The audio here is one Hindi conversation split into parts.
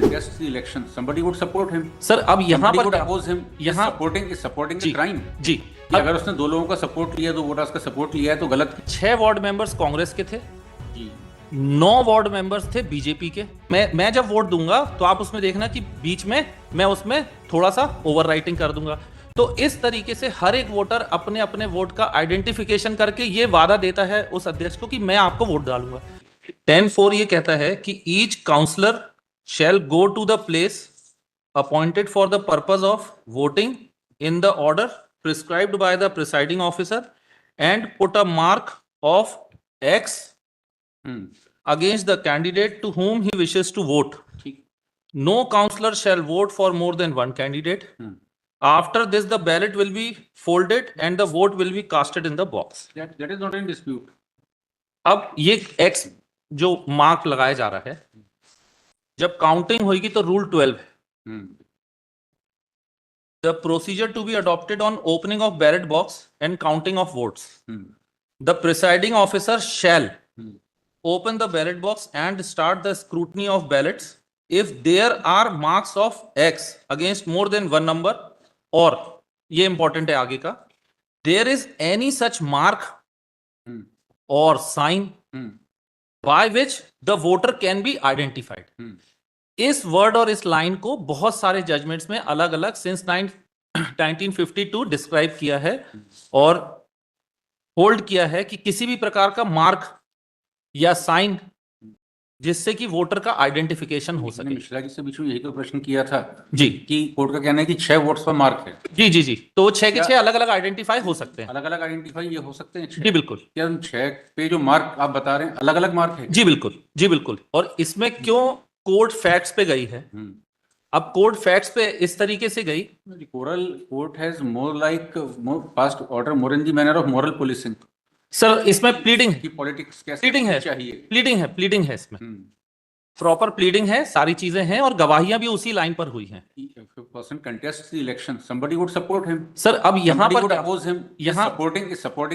contest the election, somebody would support him. Sir अब यहाँ Somebody पर would oppose him. यहाँ is supporting ji the crime. जी कि अगर उसने 2 लोगों का सपोर्ट लिया, 2 वोटर्स का सपोर्ट लिया है तो गलत। 6 वार्ड मेंबर्स कांग्रेस के थे जी, 9 वार्ड मेंबर्स थे बीजेपी के। मैं जब वोट दूंगा तो आप उसमें देखना कि बीच में मैं उसमें थोड़ा सा ओवरराइटिंग कर दूंगा। तो इस तरीके से हर एक वोटर अपने अपने वोट का आइडेंटिफिकेशन करके ये वादा देता है उस अध्यक्ष को कि मैं आपको वोट डालूंगा। 10(4) ये कहता है कि each councillor shall go to the place appointed for the purpose of voting in the order prescribed by the presiding officer and put a mark of X against the candidate to whom he wishes to vote. No counselor shall vote for more than one candidate. After this, the ballot will be folded and the vote will be casted in the box. that is not in dispute. अब ये X जो मार्क लगाया जा रहा है, जब काउंटिंग होगी तो रूल 12 है। The procedure to be adopted on opening of ballot box and counting of votes. The presiding officer shall open the ballot box and start the scrutiny of ballots if there are marks of X against more than one number, or ये इंपॉर्टेंट है आगे का, there is any such mark or sign by which the voter can be identified. इस वर्ड और इस लाइन को बहुत सारे जजमेंट्स में अलग अलग सिंस 1952 डिस्क्राइब किया है और होल्ड किया है कि किसी भी प्रकार का मार्क या साइन जिससे कि वोटर का आइडेंटिफिकेशन हो सके। मिश्रा जी से बीच में यही तो प्रश्न किया था जी कि कोर्ट का कहना है कि 6 वोट्स पर मार्क है। जी जी जी, तो 6 के 6 अलग अलग आइडेंटिफाई हो सकते हैं। अलग अलग आइडेंटिफाई ये हो सकते हैं 6? जी बिल्कुल। क्या उन 6 पे जो मार्क आप बता रहे हैं अलग अलग मार्क है? जी बिल्कुल, जी बिल्कुल। और इसमें क्यों कोर्ट फैक्ट्स पे गई है? अब कोर्ट फैक्ट्स पे इस तरीके से गई, court has more like past order more in the manner of moral policing. Sir इसमें प्लीडिंग है, पॉलिटिक्स कैसे प्लीडिंग है चाहिए, प्लीडिंग है इसमें, प्रॉपर प्लीडिंग है, सारी चीजें हैं और गवाहियां भी उसी लाइन पर हुई हैं। If a person contests the election, somebody would support him. Sir अब यहाँ पर would oppose him. यहाँ supporting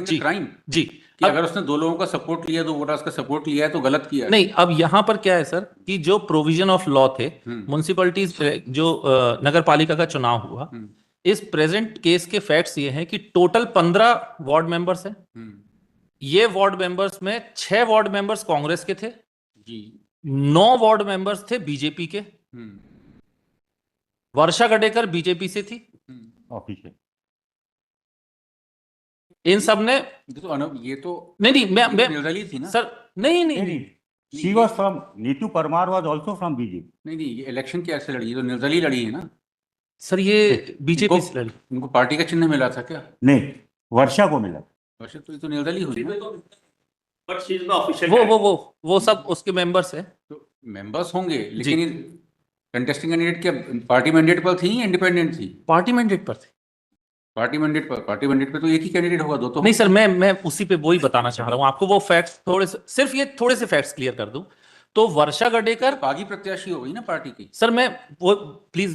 the crime. जी कि अगर उसने 2 लोगों का सपोर्ट लिया, 2 वोटर्स का सपोर्ट लिया है तो गलत किया है। नहीं, अब यहाँ पर क्या है सर कि जो प्रोविजन ऑफ लॉ थे, म्युनिसिपैलिटीज जो नगर पालिका का चुनाव हुआ, इस प्रेजेंट केस के फैक्ट्स ये हैं कि टोटल 15 वार्ड मेंबर्स हैं। ये वार्ड मेंबर्स में 6 वार्ड मेंबर्स कांग्रेस के थे जी, 9 वार्ड मेंबर्स थे बीजेपी के। वर्षा गडेकर बीजेपी से थी ऑफिशियल। इन सब ने ये तो नहीं मैं निर्दलीय थी ना सर, नहीं she was from, Neetu Parmar was also from BJP. नहीं ये इलेक्शन कैसे लड़ी? ये तो निर्दलीय लड़ी है ना सर, ये बीजेपी से लड़ी। उनको पार्टी का चिन्ह मिला था क्या? नहीं, वर्षा को मिला। वर्षा तो निर्दलीय हुई ना। But she is the official. वो सब उसके मेंबर्स हैं। तो मेंबर्स होंगे, लेकिन कंटेस्टिंग कैंडिडेट क्या पार्टी मैंडेट पर थी या इंडिपेंडेंट थी? पार्टी मैंडेट पर थे। पार्टी मैंडेट पे तो एक ही कैंडिडेट होगा, 2 तो नहीं सर, मैं उसी पे वही बताना चाह रहा हूँ आपको। वो फैक्ट्स थोड़े से फैक्ट्स क्लियर कर दूं तो वर्षा गडेकर बागी प्रत्याशी हो गई ना पार्टी की। सर मैं वो प्लीज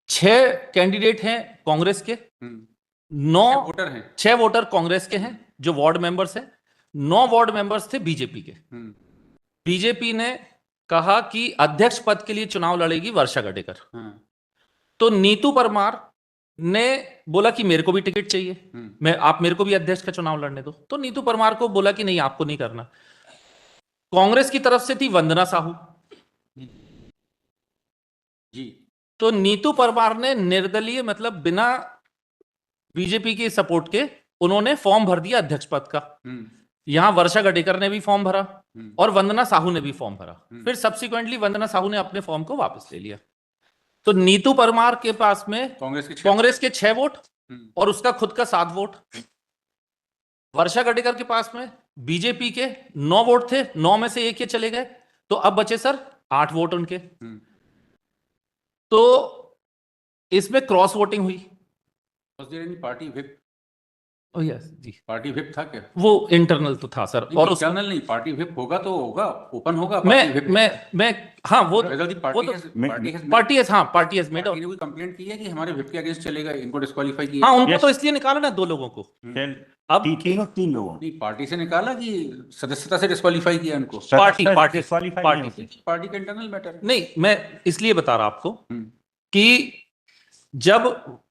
6 कैंडिडेट हैं कांग्रेस के, 9 वोटर हैं, 6 वोटर कांग्रेस के हैं जो वार्ड मेंबर्स हैं, 9 वार्ड मेंबर्स थे बीजेपी के। बीजेपी ने कहा कि अध्यक्ष पद के लिए चुनाव लड़ेगी वर्षा गडेकर। तो नीतू परमार ने बोला कि मेरे को भी टिकट चाहिए, आप मेरे को भी अध्यक्ष का चुनाव लड़ने दो। तो नीतू परमार को बोला कि नहीं, आपको नहीं करना। कांग्रेस की तरफ से थी वंदना साहू जी। तो नीतू परमार ने निर्दलीय, मतलब बिना बीजेपी के सपोर्ट के, उन्होंने फॉर्म भर दिया अध्यक्ष पद का। यहां वर्षा गडेकर ने भी फॉर्म भरा और वंदना साहू ने भी फॉर्म भरा। फिर सब्सिक्वेंटली वंदना साहू ने अपने फॉर्म को वापस ले लिया। तो नीतू परमार के पास में कांग्रेस के 6 वोट और उसका खुद का 7 वोट। वर्षा गडेकर के पास में बीजेपी के 9 वोट थे, 9 में से 1 ये चले गए, तो अब बचे सर 8 वोट उनके। तो इसमें क्रॉस वोटिंग हुई। पार्टी व्हिप ओ यस जी, पार्टी व्हिप था क्या? वो इंटरनल तो था सर। और उस इंटरनल नहीं, पार्टी व्हिप होगा तो होगा, ओपन होगा पार्टी व्हिप। मैं हाँ वो Whether the वो party तो has पार्टी है, हाँ पार्टी हैज मेड। पार्टी ने कोई कंप्लेंट की है कि हमारे व्हिप के अगेंस्ट चलेगा, इनको डिस्क्वालीफाई हाँ किया? उनको Yes. तो इसलिए निकाला ना 2 लोगों को। Tell अब तीन लोगों नहीं, पार्टी से निकाला कि सदस्यता से डिस्क्वालीफाई किया इनको? पार्टी डिस्क्वालीफाई नहीं पार्टी होते। पार्टी का इंटरनल मैटर है। नहीं, मैं इसलिए बता रहा आपको हम्म, कि जब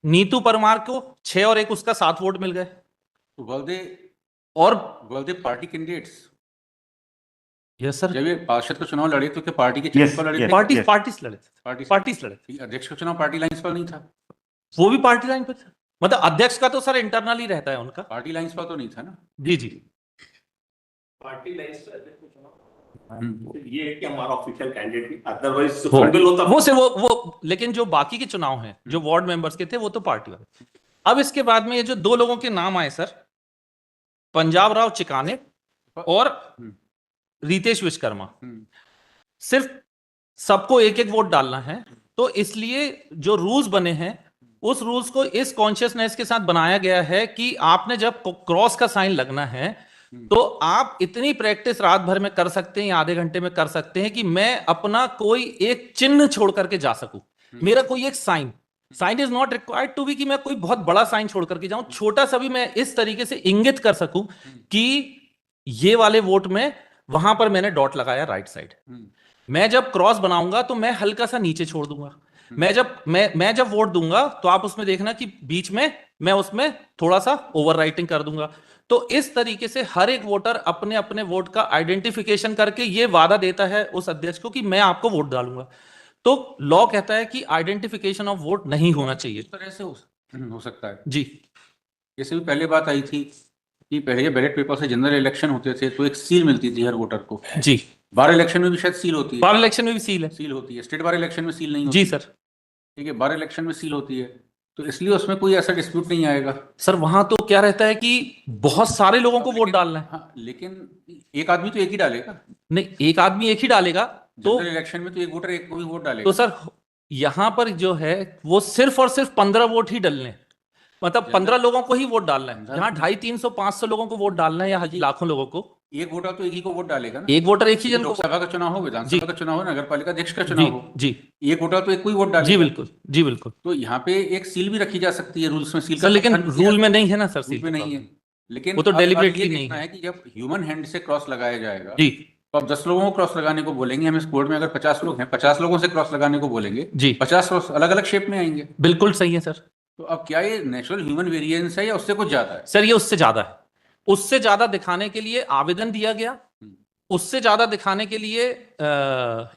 नीतू परमार को 6 और 1 उसका 7 वोट मिल गए तो वल्दे और पार्टी कैंडिडेट्स यस सर, जब ये पार्षद का चुनाव लड़े तो क्या पार्टी के Yes, चिन्ह पर लड़े yes. थे? पार्टीज लड़े थे, पार्टी पार्टीज लड़े थे। अध्यक्ष का चुनाव पार्टी लाइंस पर नहीं था? वो भी पार्टी लाइन पे था, मतलब अध्यक्ष का तो सर इंटरनल ही रहता है उनका। पार्टी लाइंस पर तो नहीं था ना? जी जी, पार्टी लाइंस पे अध्यक्ष को चुनाव हम्म, तो ये है कि हमारा ऑफिशियल कैंडिडेट अदरवाइज वो फंडल होता वो से वो लेकिन जो बाकी के चुनाव हैं जो वार्ड मेंबर्स के थे वो तो पार्टी वाले। अब इसके बाद में ये जो 2 लोगों के नाम आए सर, पंजाब राव चिकाने और हम्म, रितेश विश्वकर्मा, हम्म, सिर्फ सबको 1-1 वोट डालना है। तो इसलिए जो रूल्स बने हैं उस रूल्स को इस कॉन्शियसनेस के साथ बनाया गया है कि आपने जब क्रॉस का साइन लगना है तो आप इतनी प्रैक्टिस रात भर में कर सकते हैं या आधे घंटे में कर सकते हैं कि मैं अपना कोई एक चिन्ह छोड़ करके जा सकूं। मेरा कोई एक sign is not required to be कि मैं कोई बहुत बड़ा साइन छोड़ करके जाऊं, छोटा सा भी मैं इस तरीके से इंगित कर सकूं कि ये वाले वोट में वहां पर मैंने डॉट लगाया राइट साइड। मैं जब क्रॉस बनाऊंगा तो मैं हल्का सा नीचे छोड़ दूंगा। मैं जब वोट दूंगा तो आप उसमें देखना कि बीच में मैं उसमें थोड़ा सा ओवर राइटिंग कर दूंगा। तो इस तरीके से हर एक वोटर अपने अपने वोट का आइडेंटिफिकेशन करके ये वादा देता है उस अध्यक्ष को कि मैं आपको वोट डालूंगा। तो लॉ कहता है कि आइडेंटिफिकेशन ऑफ वोट नहीं होना चाहिए। इस तरह से हो सकता है। जी जैसे भी पहले बात आई थी कि पहले जब बैलेट पेपर से जनरल इलेक्शन होते थे तो एक सील मिलती थी हर वोटर को। जी, बार इलेक्शन में भी शायद सील होती है। बार इलेक्शन में भी सील है। सील होती है, स्टेट बार इलेक्शन में सील नहीं होती। जी सर, ठीक है, बार इलेक्शन में सील होती है, तो इसलिए उसमें कोई ऐसा डिस्प्यूट नहीं आएगा। सर वहां तो क्या रहता है कि बहुत सारे लोगों को वोट डालना है। हाँ, लेकिन एक आदमी तो एक ही डालेगा। नहीं, एक आदमी एक ही डालेगा तो जनरल इलेक्शन में तो एक वोटर एक को भी वोट डालेगा। तो सर यहां पर जो है वो सिर्फ और सिर्फ 15 वोट ही डालने हैं। मतलब 15 लोगों को ही वोट डालना है। जहां 250, 300, 500 लोगों को वोट डालना है या लाखों लोगों को, एक वोटर तो एक ही को वोट डालेगा ना। एक वोटर एक ही जन को। लोकसभा का चुनाव हो, विधानसभा का चुनाव हो, नगर पालिका अध्यक्ष का जी चुनाव हो, जी एक वोटर तो एक को ही वोट डालेगा। जी बिल्कुल, जी बिल्कुल तो यहाँ पे एक सील भी रखी जा सकती है, रूल्स में सील सर, का लेकिन प्रावधान किया रूल में नहीं है ना सर, रूल में नहीं है। लेकिन वो तो अब deliberately ये नहीं देखना है। है कि जब ह्यूमन हैंड से क्रॉस लगाया जाएगा जी तो अब 10 लोगों को क्रॉस लगाने को बोलेंगे हम। इस कोड में अगर 50 लोग हैं, 50 लोगों से क्रॉस लगाने को बोलेंगे जी 50 क्रॉस अलग अलग शेप में आएंगे। बिल्कुल सही है सर। तो अब क्या ये नेचुरल ह्यूमन वेरिएंस है या उससे कुछ ज्यादा है? सर ये उससे ज्यादा है। उससे ज्यादा दिखाने के लिए आवेदन दिया गया, उससे ज्यादा दिखाने के लिए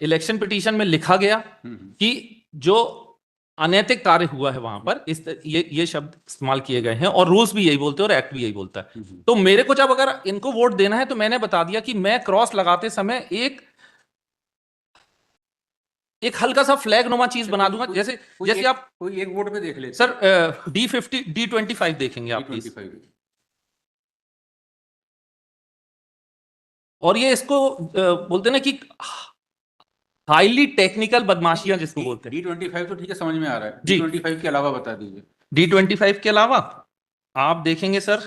इलेक्शन पिटीशन में लिखा गया कि जो अनैतिक कार्य हुआ है वहां पर ये शब्द इस्तेमाल किए गए हैं और रूल्स भी यही बोलते हैं और एक्ट भी यही बोलता है। तो मेरे को जब अगर इनको वोट देना है तो मैंने बता दिया कि मैं क्रॉस लगाते समय एक हल्का सा फ्लैग नुमा चीज बना दूंगा। जैसे आप कोई एक वोट पे देख लेते सर D50 D25 देखेंगे आप प्लीज। और ये इसको बोलते हैं ना कि हाईली टेक्निकल बदमाशियां जिसको बोलते हैं। D25 तो ठीक है, समझ में आ रहा है। जी। D25 के अलावा बता दीजिए। D25 के अलावा आप देखेंगे सर,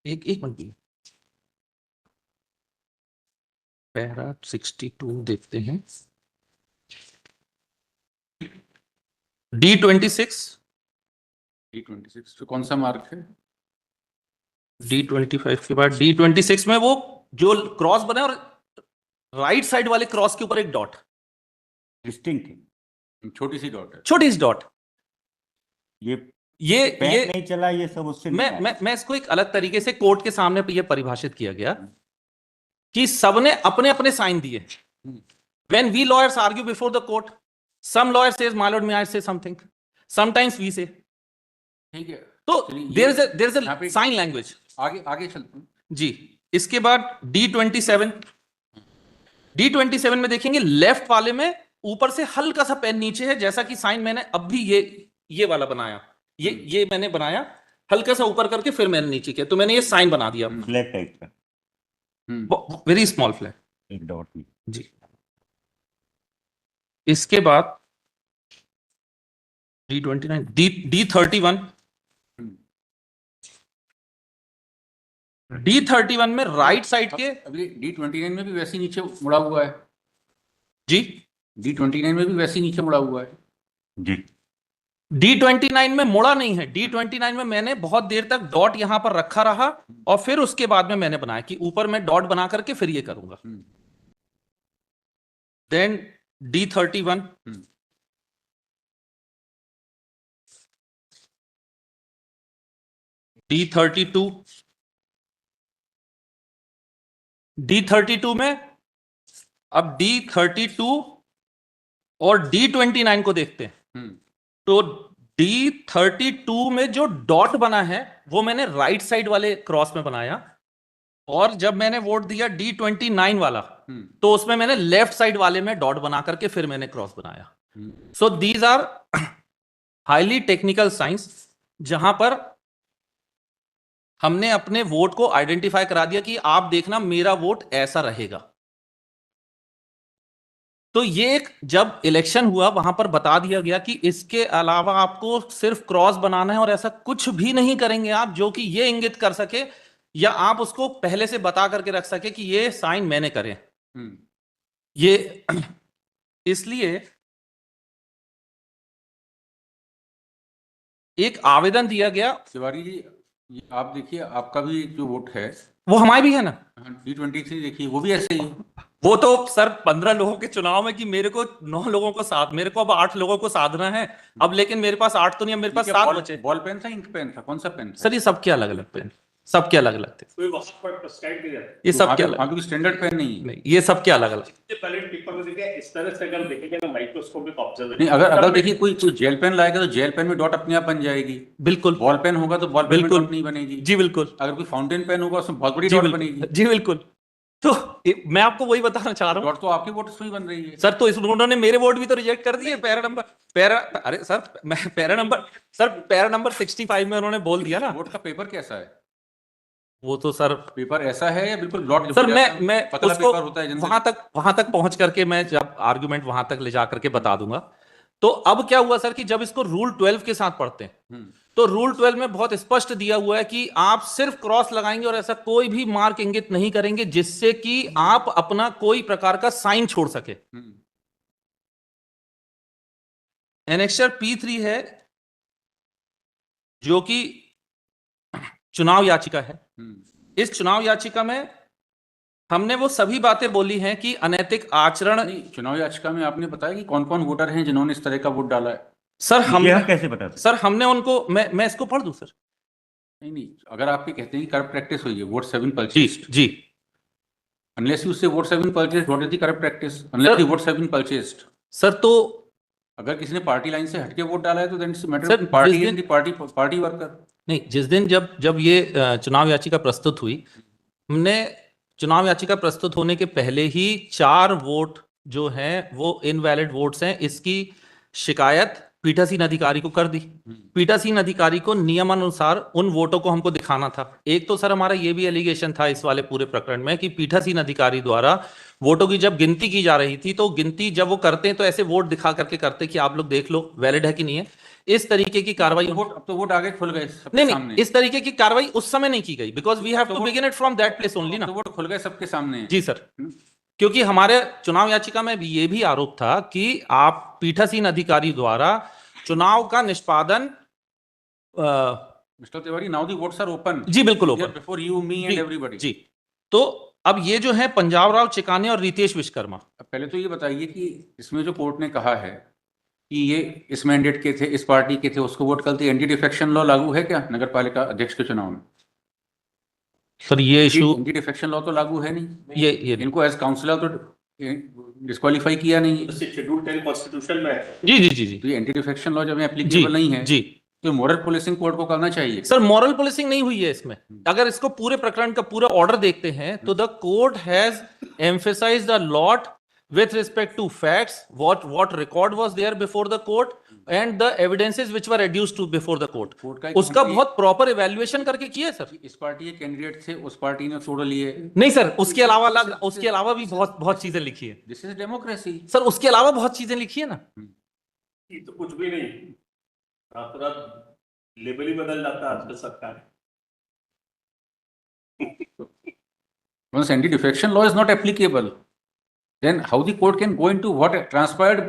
एक मिनट, पैरा 62 देखते हैं। D26 तो कौन सा मार्क है? D25 के बाद D26 में वो जो क्रॉस बने और राइट साइड वाले क्रॉस के ऊपर एक डॉट, डिस्टिंक्ट छोटी सी डॉट है। छोटी सी डॉट। ये नहीं चला, ये सब उससे मैं इसको एक अलग तरीके से कोर्ट के सामने ये परिभाषित किया गया कि सबने अपने अपने साइन दिए। When we lawyers argue before the court, some lawyer says, "My lord, may I say something?" Sometimes we say. ठीक है, तो there is यहाँ a पे sign language. आगे चलते हैं जी। इसके बाद D27 में देखेंगे लेफ्ट वाले में ऊपर से हल्का सा पेन नीचे है, जैसा कि साइन मैंने अब भी ये वाला बनाया, ये मैंने बनाया हल्का सा ऊपर करके फिर मैंने नीचे किया, तो मैंने ये साइन बना दिया फ्लैग टाइप का, वेरी स्मॉल फ्लैग। एक डॉट में। जी। इसके बाद D29 D31 D31 में राइट साइड के अभी D29 में भी वैसे ही नीचे मुड़ा हुआ है। जी D29 में भी वैसे ही नीचे मुड़ा हुआ है। जी D29 में मुड़ा नहीं है। D29 में मैंने बहुत देर तक डॉट यहां पर रखा रहा और फिर उसके बाद में मैंने बनाया कि ऊपर मैं डॉट बना करके फिर ये करूंगा। देन D31 D32 D32 में अब D32 और D29 को देखते हैं। तो D32 में जो डॉट बना है वो मैंने राइट साइड वाले क्रॉस में बनाया और जब मैंने वोट दिया D29 वाला तो उसमें मैंने लेफ्ट साइड वाले में डॉट बना करके फिर मैंने क्रॉस बनाया। So these are highly technical science जहां पर हमने अपने वोट को आइडेंटिफाई करा दिया कि आप देखना मेरा वोट ऐसा रहेगा। तो ये एक जब इलेक्शन हुआ वहां पर बता दिया गया कि इसके अलावा आपको सिर्फ क्रॉस बनाना है और ऐसा कुछ भी नहीं करेंगे आप जो कि ये इंगित कर सके या आप उसको पहले से बता करके रख सके कि ये साइन मैंने करे। ये इसलिए एक आवेदन दिया गया। तिवारी जी ये आप देखिए आपका भी जो वोट है वो हमारे भी है ना। D23 देखिए वो भी ऐसे ही है। वो तो सर 15 लोगों के चुनाव में कि मेरे को 9 लोगों को साथ, मेरे को अब 8 लोगों को साधना है अब, लेकिन मेरे पास 8 तो नहीं है, मेरे पास 7 बचे। बॉल पेन था इंक पेन था कौन सा पेन था? सर ये सबके अलग अलग पेन, सबके अलग अलग थे। कोई वहां पर प्रेस्क्राइब नहीं रहता। ये सबके अलग आगे स्टैंडर्ड पेन नहीं है। नहीं, ये सबके अलग अलग। जितने बैलेट पेपर में देखे इस तरह से अगर देखेंगे ना माइक्रोस्कोपिक नहीं ऑब्जर्वेशन अगर देखिए कोई जेल पेन लाएगा तो जेल पेन में डॉट अपने आप बन जाएगी। बिल्कुल बॉल पेन होगा तो बॉल पेन में बिल्कुल डॉट नहीं बनेगी। जी बिल्कुल अगर कोई फाउंटेन पेन होगा उसमें बहुत बड़ी जी डॉट बिल्कुल बनेगी। जी बिल्कुल। तो मैं आपको वही बताना चाह रहा हूँ डॉट तो आपके वोट से ही बन रही है। सर। तो इस उन्होंने मेरे वोट भी तो रिजेक्ट कर दिए। अरे सर मैं पैरा नंबर 65 में उन्होंने बोल दिया ना। वोट का पेपर कैसा है? वो तो सर पेपर ऐसा है या बिल्कुल ब्लॉट सर मैं पतला उसको पेपर होता है वहां तक पहुंच करके मैं जब आर्गुमेंट वहां तक ले जा करके बता दूंगा। तो अब क्या हुआ सर कि जब इसको रूल 12 के साथ पढ़ते हैं तो रूल 12 में बहुत स्पष्ट दिया हुआ है कि आप सिर्फ क्रॉस लगाएंगे और ऐसा कोई भी मार्क इंगित नहीं करेंगे जिससे कि आप अपना कोई प्रकार का साइन छोड़ सके। एनेक्सर P3 है जो कि चुनाव याचिका है। इस चुनाव याचिका में हमने वो सभी बातें बोली हैं कि अनैतिक आचरण। चुनाव याचिका में आपने बताया कि कौन कौन वोटर हैं जिन्होंने इस तरह का वोट डाला है। सर हम कैसे बता सकते? सर हमने उनको मैं इसको पढ़ दूं सर? नहीं अगर आपके कहते हैं कि करप्ट प्रैक्टिस हुई है वोट 7 जी परचेज्ड जी unless you say vote 7 purchased what is the corrupt practice unless the vote 7 purchased sir. तो अगर किसी ने पार्टी लाइन से हटके वोट डाला है तो then it's a matter sir, of party जिस and the party worker। नहीं, जिस दिन जब ये चुनाव याचिका प्रस्तुत हुई हमने चुनाव याचिका प्रस्तुत होने के पहले ही 4 वोट जो हैं वो इनवैलिड वोट्स हैं इसकी शिकायत पीठासीन अधिकारी को कर दी। पीठासीन अधिकारी को नियमानुसार उन वोटों को हमको दिखाना था। एक तो सर हमारा ये भी एलिगेशन था इस वाले पूरे प्रकरण में कि पीठासीन अधिकारी द्वारा वोटों की जब गिनती की जा रही थी तो गिनती जब वो करते हैं तो ऐसे वोट दिखा करके करते कि आप लोग देख लो वैलिड है कि नहीं है। इस तरीके की कार्रवाई अब तो वोट आगे खुल गए सबके नहीं सामने। इस तरीके की कार्रवाई उस समय नहीं की गई because we have to begin it from that place only ना। तो वोट खुल गए सबके सामने। जी सर, क्योंकि हमारे चुनाव याचिका में भी ये भी आरोप था कि आप पीठासीन अधिकारी द्वारा चुनाव का निष्पादन Mister Tiwari now the votes are open. जी बिल्कुल open before you me and everybody. जी तो अब ये जो है पंजाब राव चिकाने और रितेश विश्वकर्मा। अब पहले तो ये बताइए कि इसमें जो कोर्ट ने कहा है कि ये इस मैंडेट के थे इस पार्टी के थे उसको वोट करते एंटी डिफेक्शन लॉ लागू है क्या नगर पालिका अध्यक्ष के चुनाव में? सर ये इशू एंटी डिफेक्शन लॉ तो लागू है नहीं। ये इनको एज काउंसलर तो डिस्क्वालीफाई किया नहीं। शेड्यूल 10 कॉन्स्टिट्यूशन में है। जी जी जी जी तो ये एंटी डिफेक्शन लॉ जब जी एप्लीकेबल नहीं है जी तो मॉरल पुलिसिंग कोर्ट को करना चाहिए। सर मॉरल पुलिसिंग नहीं हुई है इसमें। अगर इसको पूरे प्रकरण का पूरा ऑर्डर देखते हैं तो the court has emphasised a lot with respect to facts what record was there before the court and the evidences which were adduced to before the court। उसका बहुत प्रॉपर इवैल्यूएशन करके किया है सर। इस पार्टी के कैंडिडेट थे उस पार्टी ने छोड़ लिए। नहीं सर उसके अलावा भी बहुत चीजें लिखी है। दिस इज डेमोक्रेसी सर उसके अलावा बहुत चीजें लिखी है ना। ये तो कुछ भी नहीं। रात रात लेबल ही बदल जाता है आजकल सरकार। Once anti-defection law is not applicable, then how the court can go into what transpired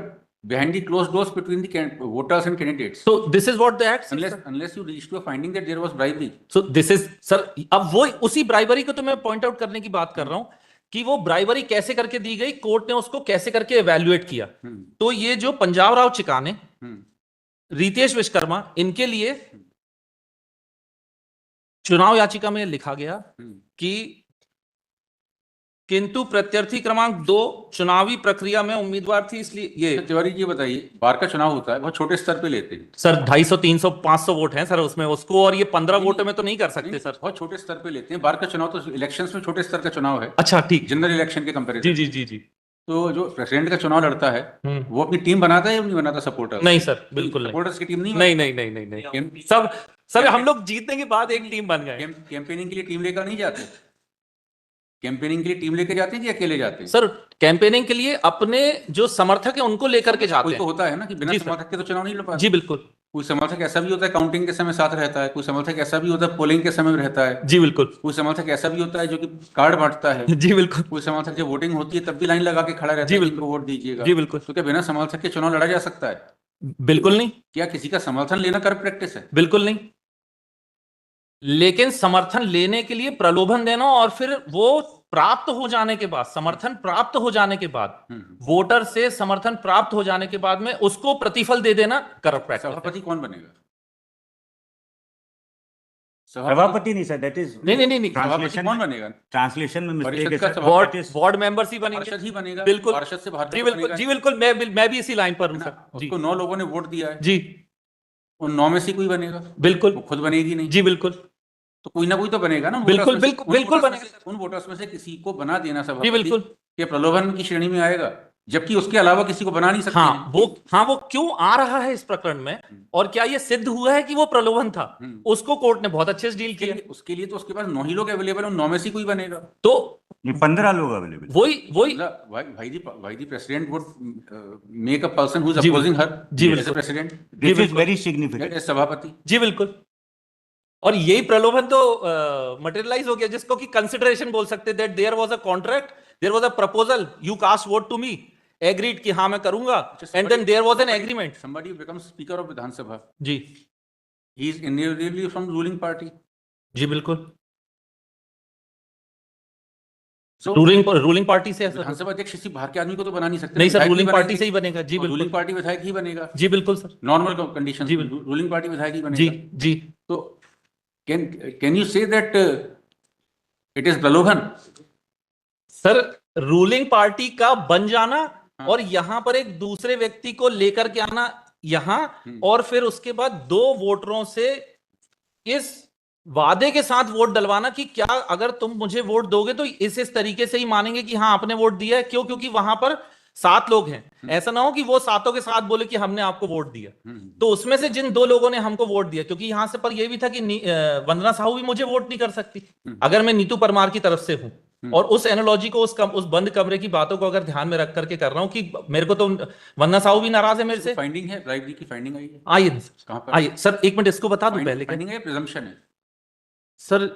behind the closed doors between the voters and candidates? So this is what the act says, sir. Unless you reach to a finding that there was bribery. So this is, sir, अब वो उसी ब्राइबरी को तो मैं पॉइंट आउट करने की बात कर रहा हूं कि वो ब्राइबरी कैसे करके दी गई, कोर्ट ने उसको कैसे करके एवेल्युएट किया। तो ये जो पंजाब राव चिकाने, रितेश विश्वकर्मा, इनके लिए चुनाव याचिका में लिखा गया कि किंतु प्रत्यर्थी क्रमांक 2 चुनावी प्रक्रिया में उम्मीदवार थी, इसलिए ये। तिवारी जी बताइए, बार का चुनाव होता है बहुत छोटे स्तर पे लेते हैं सर 250, 300, 500 वोट हैं सर उसमें, उसको और ये 15 वोटों में तो नहीं कर सकते सर। बहुत छोटे स्तर पे लेते हैं। बार का चुनाव तो इलेक्शंस में छोटे स्तर का चुनाव है। अच्छा ठीक, जनरल इलेक्शन के कंपैरिजन। जी जी जी जी। तो जो प्रेसिडेंट का चुनाव लड़ता है वो अपनी टीम बनाता है या नहीं बनाता? सपोर्टर? नहीं सर, बिल्कुल नहीं। सपोर्टर्स की टीम नहीं नहीं नहीं नहीं नहीं नहीं, सब सर हम लोग जीतने के बाद एक टीम बन गए। कैंपेनिंग के लिए टीम लेकर नहीं जाते? कैंपेनिंग के लिए टीम लेकर जाते हैं कि अकेले जाते हैं? सर कैंपेनिंग के लिए अपने जो समर्थक है उनको लेकर के जाते कोई हैं। तो होता है ना कि बिना जी सर। समर्थक के तो चुनाव नहीं लड़ पाते। जी बिल्कुल। कोई समर्थक ऐसा भी होता है काउंटिंग के समय साथ रहता है, कोई समर्थक ऐसा भी होता है पोलिंग के समय रहता है, जी बिल्कुल। कोई समर्थक ऐसा भी होता है जो कि कार्ड बांटता है, जी बिल्कुल। कोई समर्थक जब वोटिंग होती है तब भी लाइन लगा के खड़ा रहता जी है कि बिल्कुल। इनको वोट दीजिएगा। जी बिल्कुल। तो क्या बिना समर्थक के चुनाव लड़ा जा सकता है? बिल्कुल नहीं। क्या किसी का समर्थन लेना कर प्रैक्टिस है? बिल्कुल नहीं। लेकिन समर्थन लेने के लिए प्रलोभन देना और फिर वो प्राप्त हो जाने के बाद, समर्थन प्राप्त हो जाने के बाद, वोटर से समर्थन प्राप्त हो जाने के बाद में उसको प्रतिफल दे देना करप्ट प्रैक्टिस। सभापति कौन बनेगा? सभापति नहीं सर, दैट इज नहीं नहीं नहीं नहीं, सभापति कौन बनेगा? ट्रांसलेशन में मिस्टेक है परिषद का सर। सभापति वार्ड मेंबर्स ही बनेंगे। पार्षद ही बनेगा। बिल्कुल। पार्षद से बाहर जी का बिल्कुल, बनेगा। जी बिल्कुल, मैं भी इसी लाइन पर हूं सर। जी उसको 9 लोगों ने वोट दिया है, जी उन 9 में से कोई बनेगा? बिल्कुल। वो खुद बनेगी नहीं। जी बिल्कुल। तो कोई ना कोई तो बनेगा ना। बिल्कुल बिल्कुल बिल्कुल बनेगा। उन वोटर्स में से किसी को बना देना जी सभापति बिल्कुल। ये प्रलोभन की श्रेणी में आएगा, जबकि उसके अलावा किसी को बना नहीं सकते हैं। वो क्यों आ रहा है इस प्रकरण में, और क्या ये सिद्ध हुआ है कि वो प्रलोभन था, उसको कोर्ट ने बहुत अच्छे से डील किया। उसके लिए तो उसके पास 9 ही लोग अवेलेबल, उन 9 में से कोई बनेगा तो 15 लोग अवेलेबल। वही भाई the president would make a person who is जी अपोजिंग हर जी एज बिल्कुल। A president, this is very significant. As सभापति। जी बिल्कुल। और यही प्रलोभन तो मटेरियलाइज हो गया, जिसको कि कंसिडरेशन बोल सकते, that there was a contract, there was a proposal, you cast vote to me, agreed कि हाँ मैं करूंगा, and then there was an agreement. somebody becomes speaker of Vidhan Sabha, जी he is inevitably from ruling party. जी बिल्कुल। So रूलिंग पार्टी से है सर। विधानसभा अध्यक्ष किसी बाहर के आदमी को तो बना नहीं सकते। नहीं सर, विधायक रूलिंग ही पार्टी बनाएंगे। से ही बनेगा। जी बिल्कुल। रूलिंग पार्टी विधायक ही बनेगा। जी बिल्कुल सर। नॉर्मल कंडीशन जी बिल्कुल। रूलिंग पार्टी विधायक ही जी बनेगा। जी। तो can you say that it is प्रलोभन? सर रूलिंग पार्टी का बन जाना और यहां पर एक दूसरे व्यक्ति को लेकर के आना यहां, और फिर उसके बाद 2 वोटरों से इस वादे के साथ वोट डलवाना कि क्या अगर तुम मुझे वोट दोगे तो इस तरीके से ही मानेंगे कि हाँ आपने वोट दिया है। क्यों? क्योंकि वहां पर 7 लोग हैं, ऐसा ना हो कि वो 7 के साथ बोले कि हमने आपको वोट दिया। तो उसमें से जिन 2 लोगों ने हमको वोट दिया, क्योंकि यहां से पर यह भी था कि वंदना साहू भी मुझे वोट नहीं कर सकती अगर मैं नीतू परमार की तरफ से हूं। और उस एनालॉजी को उस बंद कमरे की बातों को अगर ध्यान में रख करके कर रहा हूं कि मेरे को तो वंदना साहू भी नाराज है मेरे से। फाइंडिंग है, ब्राइबरी की फाइंडिंग आई है। आइए ना सर, कहां पर? आइए सर, 1 मिनट इसको बता दूं पहले। फाइंडिंग है, प्रिजम्पशन है? सर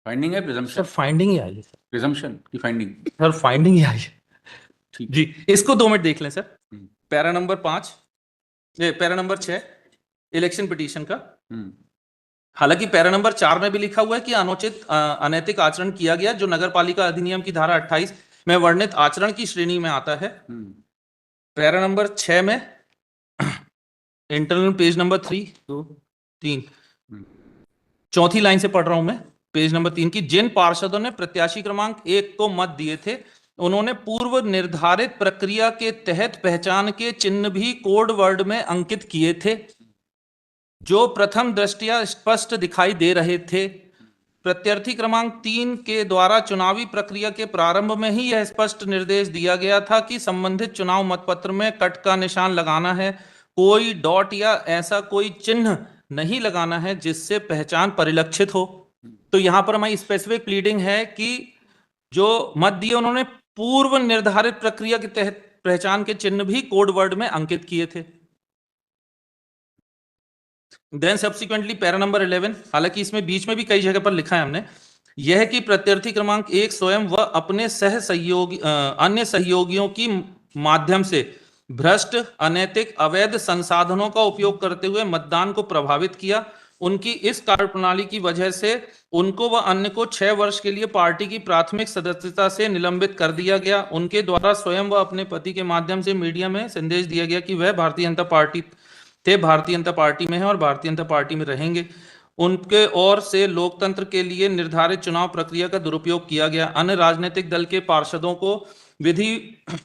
फाइंडिंग है, सर प्रिजम्पशन? फाइंडिंग ही आई है सर। प्रिजम्पशन की फाइंडिंग। सर फाइंडिंग ही आई है। ठीक। जी इसको 2 मिनट देख लें sir. Para number 5, para number 6 election petition का। हालांकि पैरा नंबर 4 में भी लिखा हुआ है कि अनुचित अनैतिक आचरण किया गया, जो नगर पालिका अधिनियम की धारा 28 में वर्णित आचरण की श्रेणी में आता है। पैरा नंबर 6 में इंटरनल पेज नंबर 3 2 3 चौथी लाइन से पढ़ रहा हूं मैं, पेज नंबर 3 की। जिन पार्षदों ने प्रत्याशी क्रमांक 1 को मत दिए थे, उन्होंने पूर्व निर्धारित प्रक्रिया के तहत पहचान के चिन्ह भी कोड वर्ड में अंकित किए थे, जो प्रथम दृष्टया स्पष्ट दिखाई दे रहे थे। प्रत्यर्थी क्रमांक 3 के द्वारा चुनावी प्रक्रिया के प्रारंभ में ही यह स्पष्ट निर्देश दिया गया था कि संबंधित चुनाव मतपत्र में कट का निशान लगाना है, कोई डॉट या ऐसा कोई चिन्ह नहीं लगाना है जिससे पहचान परिलक्षित हो। तो यहां पर हमारी स्पेसिफिक प्लीडिंग है कि जो मत दिए उन्होंने पूर्व निर्धारित प्रक्रिया के तहत पहचान के चिन्ह भी कोड वर्ड में अंकित किए थे। देन सब्सिक्वेंटली पैरा नंबर 11, हालांकि इसमें बीच में भी कई जगह पर लिखा है हमने, यह कि प्रत्यर्थी क्रमांक 1 स्वयं व अपने सह सहयोगी अन्य सहयोगियों की माध्यम से भ्रष्ट, अनैतिक, अवैध संसाधनों का उपयोग करते हुए मतदान को प्रभावित किया। उनकी इस कार्यप्रणाली की वजह से उनको व अन्य को 6 वर्ष के लिए पार्टी की प्राथमिक सदस्यता से निलंबित कर दिया गया। उनके द्वारा स्वयं व अपने पति के माध्यम से मीडिया में संदेश दिया गया कि वह भारतीय जनता पार्टी थे, भारतीय जनता पार्टी में है और भारतीय जनता पार्टी में रहेंगे। उनके ओर से लोकतंत्र के लिए निर्धारित चुनाव प्रक्रिया का दुरुपयोग किया गया। अन्य राजनीतिक दल के पार्षदों को विधि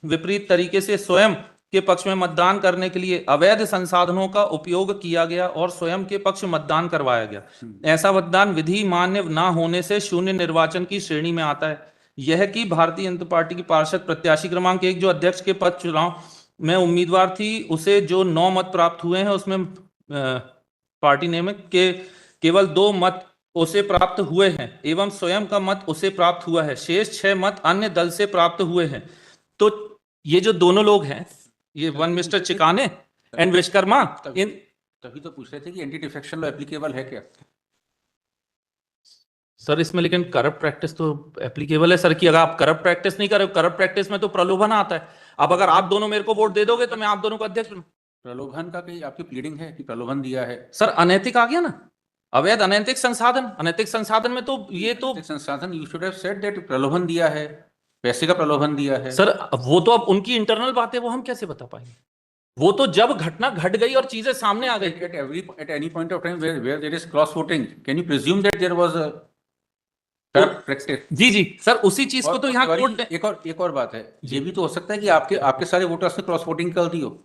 विपरीत तरीके से स्वयं के पक्ष में मतदान करने के लिए अवैध संसाधनों का उपयोग किया गया और स्वयं के पक्ष मतदान करवाया गया। ऐसा मतदान विधि मान्य न होने से शून्य निर्वाचन की श्रेणी में आता है। यह कि भारतीय जनता पार्टी की पार्षद प्रत्याशी क्रमांक 1 जो अध्यक्ष के पद चुनाव में उम्मीदवार थी, उसे जो 9 मत प्राप्त हुए हैं उसमें पार्टी ने में के केवल 2 मत उसे प्राप्त हुए हैं एवं स्वयं का मत उसे प्राप्त हुआ है। शेष 6 मत अन्य दल से प्राप्त हुए हैं। तो ये जो दोनों लोग हैं, ये वन मिस्टर चिकाने एंड विश्वकर्मा, तभी तो पूछ रहे थे कि एंटी डिफेक्शन लॉ एप्लीकेबल है क्या? सर इसमें लेकिन करप्ट प्रैक्टिस तो एप्लीकेबल है सर, कि अगर आप करप्ट प्रैक्टिस नहीं करो, करप्ट प्रैक्टिस में तो प्रलोभन आता है। अब अगर आप दोनों मेरे को वोट दे दोगे तो मैं आप दोनों को अध्यक्ष बनूं। प्रलोभन का कहीं आपकी प्लीडिंग है कि प्रलोभन दिया है? सर अनैतिक आ गया ना, अवैध अनैतिक संसाधन। अनैतिक संसाधन में तो ये तो संसाधन, you should have said that प्रलोभन दिया है, पैसे का प्रलोभन दिया है। सर वो तो अब उनकी इंटरनल बात है, वो हम कैसे बता पाएंगे? वो तो जब घटना घट गई और चीजें सामने आ गई। At any point of time where there is cross voting, can you presume that there was a corrupt practice? जी जी सर, उसी चीज को तो यहाँ कोर्ट ने एक और बात है, ये भी तो हो सकता है कि आपके सारे वोटर्स ने क्रॉस वोटिंग कर दी हो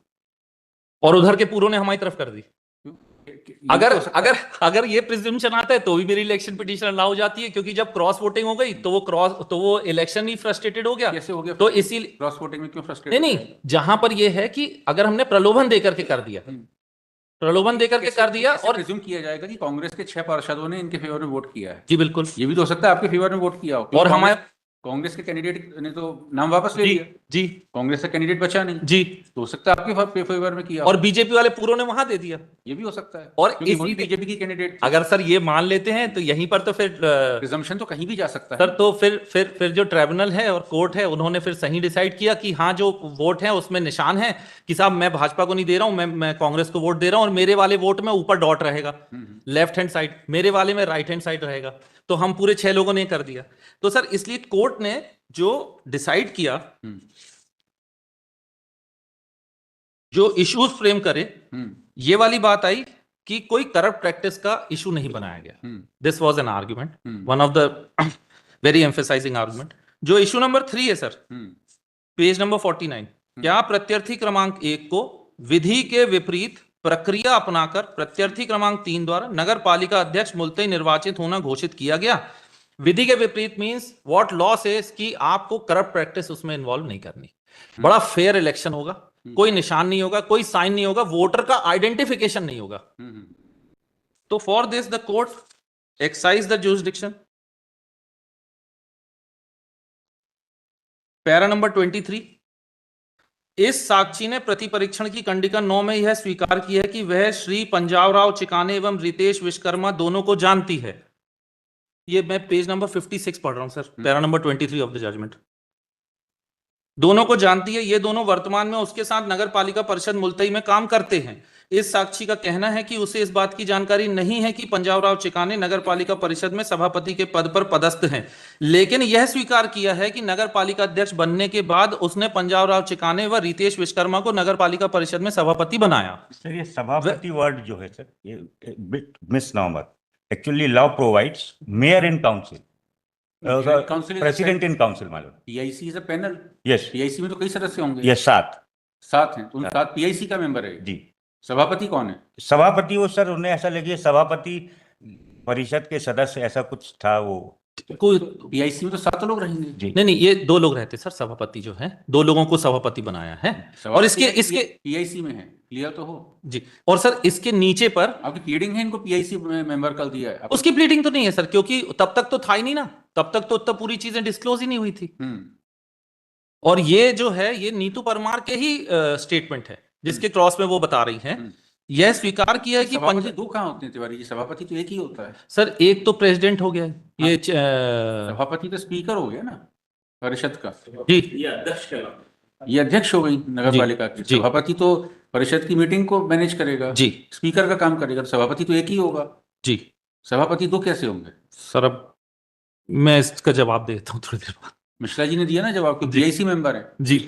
और उधर के पूरों ने हमारी तरफ कर दी। अगर ये प्रिज्यूम्पशन आता है तो भी मेरी इलेक्शन पिटीशन अलाउ हो जाती है, क्योंकि जब क्रॉस वोटिंग हो गई तो वो इलेक्शन ही फ्रस्ट्रेटेड हो गया। कैसे हो गया? तो इसीलिए क्रॉस वोटिंग में क्यों फ्रस्ट्रेटेड? नहीं, जहां पर ये है कि अगर हमने प्रलोभन देकर के कर दिया, प्रलोभन देकर के कर दिया और प्रिज्यूम किया जाएगा कि कांग्रेस के 6 पार्षदों ने इनके फेवर में वोट किया है। जी बिल्कुल, ये भी तो हो सकता है आपके फेवर में वोट किया हो, और हमारे कांग्रेस के कैंडिडेट ने तो नाम वापस ले लिया। जी कांग्रेस का कैंडिडेट बचा नहीं जी, तो हो सकता है आपके फेवर में किया और बीजेपी वाले पूरों ने वहां दे दिया। ये भी हो सकता है, और क्योंकि वही बीजेपी की कैंडिडेट। अगर सर ये मान लेते हैं तो यहीं पर तो फिर प्रिजम्पशन तो कहीं भी जा सकता है सर। तो फिर जो ट्राइब्यूनल है और कोर्ट है, उन्होंने फिर सही डिसाइड किया कि हाँ जो वोट है उसमें निशान है कि साहब मैं भाजपा को नहीं दे रहा हूं, मैं कांग्रेस को वोट दे रहा हूं, और मेरे वाले वोट में ऊपर डॉट रहेगा लेफ्ट हैंड साइड, मेरे वाले में राइट हैंड साइड रहेगा। तो हम पूरे 6 लोगों ने कर दिया। तो सर इसलिए कोर्ट ने जो डिसाइड किया, जो इश्यूज फ्रेम करे, ये वाली बात आई कि कोई करप्ट प्रैक्टिस का इशू नहीं बनाया गया। This was an argument, one of the very emphasizing argument. जो इशू नंबर 3 है सर, पेज नंबर 49, क्या प्रत्यर्थी क्रमांक 1 को विधि के विपरीत प्रक्रिया अपनाकर प्रत्यर्थी क्रमांक 3 द्वारा नगर पालिका अध्यक्ष मुल्तई निर्वाचित होना घोषित किया गया। विधि के विपरीत मींस व्हाट लॉ सेज कि आपको करप्ट प्रैक्टिस उसमें इन्वॉल्व नहीं करनी। बड़ा फेयर इलेक्शन होगा, कोई निशान नहीं होगा, कोई साइन नहीं होगा, वोटर का आइडेंटिफिकेशन नहीं होगा। तो for this the court excise the jurisdiction. Para number 23, इस साक्षी ने प्रति परीक्षण की कंडिका 9 में यह स्वीकार की है कि वह श्री पंजाब राव चिकाने एवं रितेश विश्वकर्मा दोनों को जानती है। ये मैं पेज नंबर 56 पढ़ रहा हूं sir, para number 23 of the judgment. दोनों को जानती है, ये दोनों वर्तमान में उसके साथ नगर पालिका परिषद मुल्तई में काम करते हैं। इस साक्षी का कहना है कि उसे इस बात की जानकारी नहीं है कि पंजाब राव चिकाने नगर पालिका परिषद में सभापति के पद पर पदस्थ हैं, लेकिन यह स्वीकार किया है कि नगर पालिका अध्यक्ष बनने के बाद उसने पंजाब राव चिकाने व रितेश विश्वकर्मा को नगर पालिका परिषद में सभापति बनाया। सर ये सभापति वर्ड जो है सर, ये miss number actually law provides mayor in council, president in council मालूम। PIC is a panel. Yes, PIC में तो कई सदस्य होंगे। यस 7 हैं, तो उन 7 पीआईसी का मेंबर है जी। सभापति कौन है? सभापति वो सर, उन्हें ऐसा लगे सभापति परिषद के सदस्य ऐसा कुछ था वो। कोई पीआईसी में तो 7 लोग रहेंगे जी। नहीं, ये 2 लोग रहते सर, सभापति जो है 2 लोगों को सभापति बनाया है। और इसके पीआईसी में है, क्लियर तो हो जी। और सर इसके नीचे पर आपकी प्लीडिंग है इनको पीआईसी में मेंबर कर दिया है। उसकी प्लीडिंग तो नहीं है सर, क्योंकि तब तक तो था ही नहीं ना, तब तक तो पूरी चीजें डिस्क्लोज ही नहीं हुई थी। और ये जो है ये नीतू परमार के ही स्टेटमेंट है जिसके क्रॉस में वो बता रही है यह स्वीकार किया है कि सभापति दो कहाँ होते हैं तिवारी जी? सभापति तो एक ही होता है। सर एक तो प्रेसिडेंट हो गया ये सभापति तो स्पीकर हो गया ना परिषद का। जी ये अध्यक्ष का नाम। ये अध्यक्ष हो गई नगर पालिका की। जी। सभापति तो परिषद की मीटिंग को मैनेज करेगा, जी स्पीकर का काम करेगा। सभापति तो एक ही होगा। जी सभापति दो कैसे होंगे? सर अब मैं इसका जवाब देता हूँ थोड़ी देर बाद। मिश्रा जी ने दिया ना जवाब कि बीआईसी मेंबर है। जी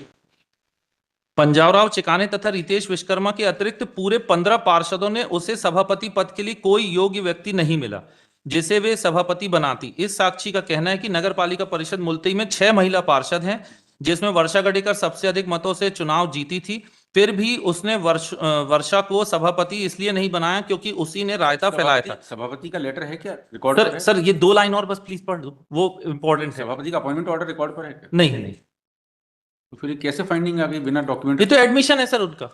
पंजाबराव चिकाने तथा रितेश विश्वकर्मा के अतिरिक्त पूरे 15 पार्षदों ने उसे सभापति पद के लिए कोई योग्य व्यक्ति नहीं मिला जिसे वे सभापति बनाती। इस साक्षी का कहना है कि नगर पालिका परिषद मुल्तई में 6 महिला पार्षद हैं जिसमें वर्षा गडेकर सबसे अधिक मतों से चुनाव जीती थी। फिर भी उसने वर्षा को सभापति इसलिए नहीं बनाया क्योंकि उसी ने रायता फैलाया था। सभापति का लेटर है क्या रिकॉर्ड पर है? सर ये 2 लाइन और बस प्लीज पढ़ दो, वो इंपॉर्टेंट है। सभापति का अपॉइंटमेंट ऑर्डर रिकॉर्ड पर है क्या? नहीं तो फिर ये कैसे फाइंडिंग आ गई बिना डॉक्यूमेंट? ये तो एडमिशन है सर उनका।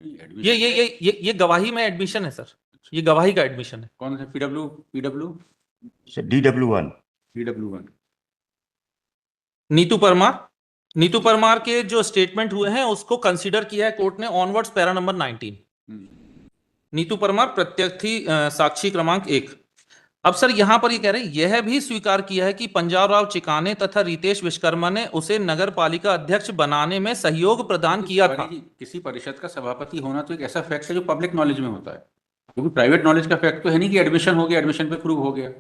एडमिशन ये गवाही में एडमिशन है सर, ये गवाही का एडमिशन है। कौन है? PW DW1 पीडब्ल्यू1। नीतू परमार के जो स्टेटमेंट हुए हैं उसको कंसीडर किया है कोर्ट ने onwards para number 19। Neetu Parmar प्रत्यर्थी साक्षी क्रमांक 1। अब सर यहां पर ये कह रहे हैं यह भी स्वीकार किया है कि पंजाबराव चिकाने तथा रितेश विश्वकर्मा ने उसे नगर पालिका अध्यक्ष बनाने में सहयोग प्रदान किया था। किसी परिषद का सभापति होना तो एक ऐसा फैक्ट है जो पब्लिक नॉलेज में होता है, क्योंकि प्राइवेट नॉलेज का फैक्ट तो है नहीं कि एडमिशन हो गया, एडमिशन पे प्रूव हो गया।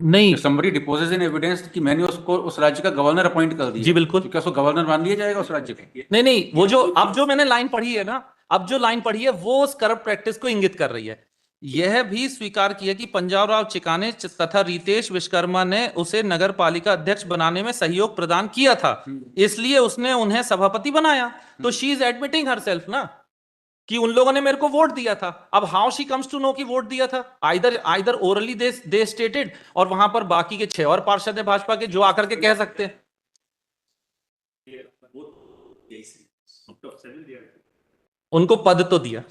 नहीं समबडी डिपोजेस इन एविडेंस कि मैंने उसको उस राज्य का गवर्नर अपॉइंट कर दिया। जी बिल्कुल। तो क्या उसको गवर्नर मान लिया जाएगा उस राज्य को? नहीं वो जो अब जो मैंने लाइन पढ़ी है ना, अब जो लाइन पढ़ी है वो उस करप्ट प्रैक्टिस को इंगित कर रही है। यह भी स्वीकार किया कि पंजाबराव चिकाने तथा रितेश विश्वकर्मा ने उसे नगर पालिका अध्यक्ष बनाने में सहयोग प्रदान किया था, इसलिए उसने उन्हें सभापति बनाया। तो शी इज एडमिटिंग हरसेल्फ ना कि उन लोगों ने मेरे को वोट दिया था। अब how she comes to know कि वोट दिया था? आइदर ओरली दे स्टेटेड, और वहां पर बाकी के 6 और पार्षद है भाजपा के जो आकर के कह सकते हैं। उनको पद तो दिया,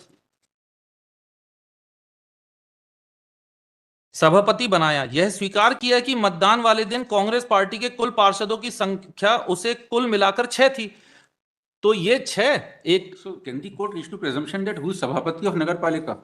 सभापति बनाया। यह स्वीकार किया कि मतदान वाले दिन कांग्रेस पार्टी के कुल पार्षदों की संख्या उसे कुल मिलाकर 6 थी। तो ये 6 एक can the court reach to presumption that who is sabhapati of nagar palika?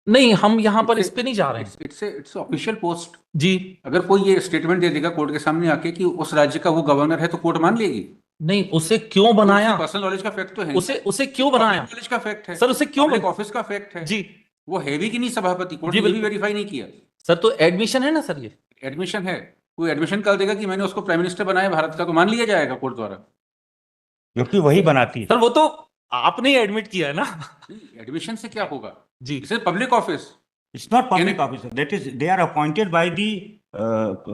नहीं, हम यहां पर इस पे नहीं जा रहे हैं। इट्स ऑफिशियल पोस्ट जी अगर कोई ये स्टेटमेंट दे देगा कोर्ट के सामने आके कि उस राज्य का वो गवर्नर है तो कोर्ट मान लेगी? नहीं, उसे क्यों बनाया? पर्सनल नॉलेज का फैक्ट तो है। उसे क्यों बनाया? नॉलेज का फैक्ट है सर, उसे क्यों ऑफिस का फैक्ट है जी। वो है भी कि नहीं सभापति? कोर्ट जी, ने भी बिल्कुल। वेरीफाई नहीं किया। सर तो एडमिशन है ना सर, ये एडमिशन है। कोई एडमिशन कर देगा कि मैंने उसको प्राइम मिनिस्टर बनाया भारत का, तो मान लिया जाएगा कोर्ट द्वारा? क्योंकि वही बनाती है। सर वो तो आपने ही एडमिट किया है ना। एडमिशन से क्या होगा? जी इसे public office. It's not public officer. That is, they are appointed by the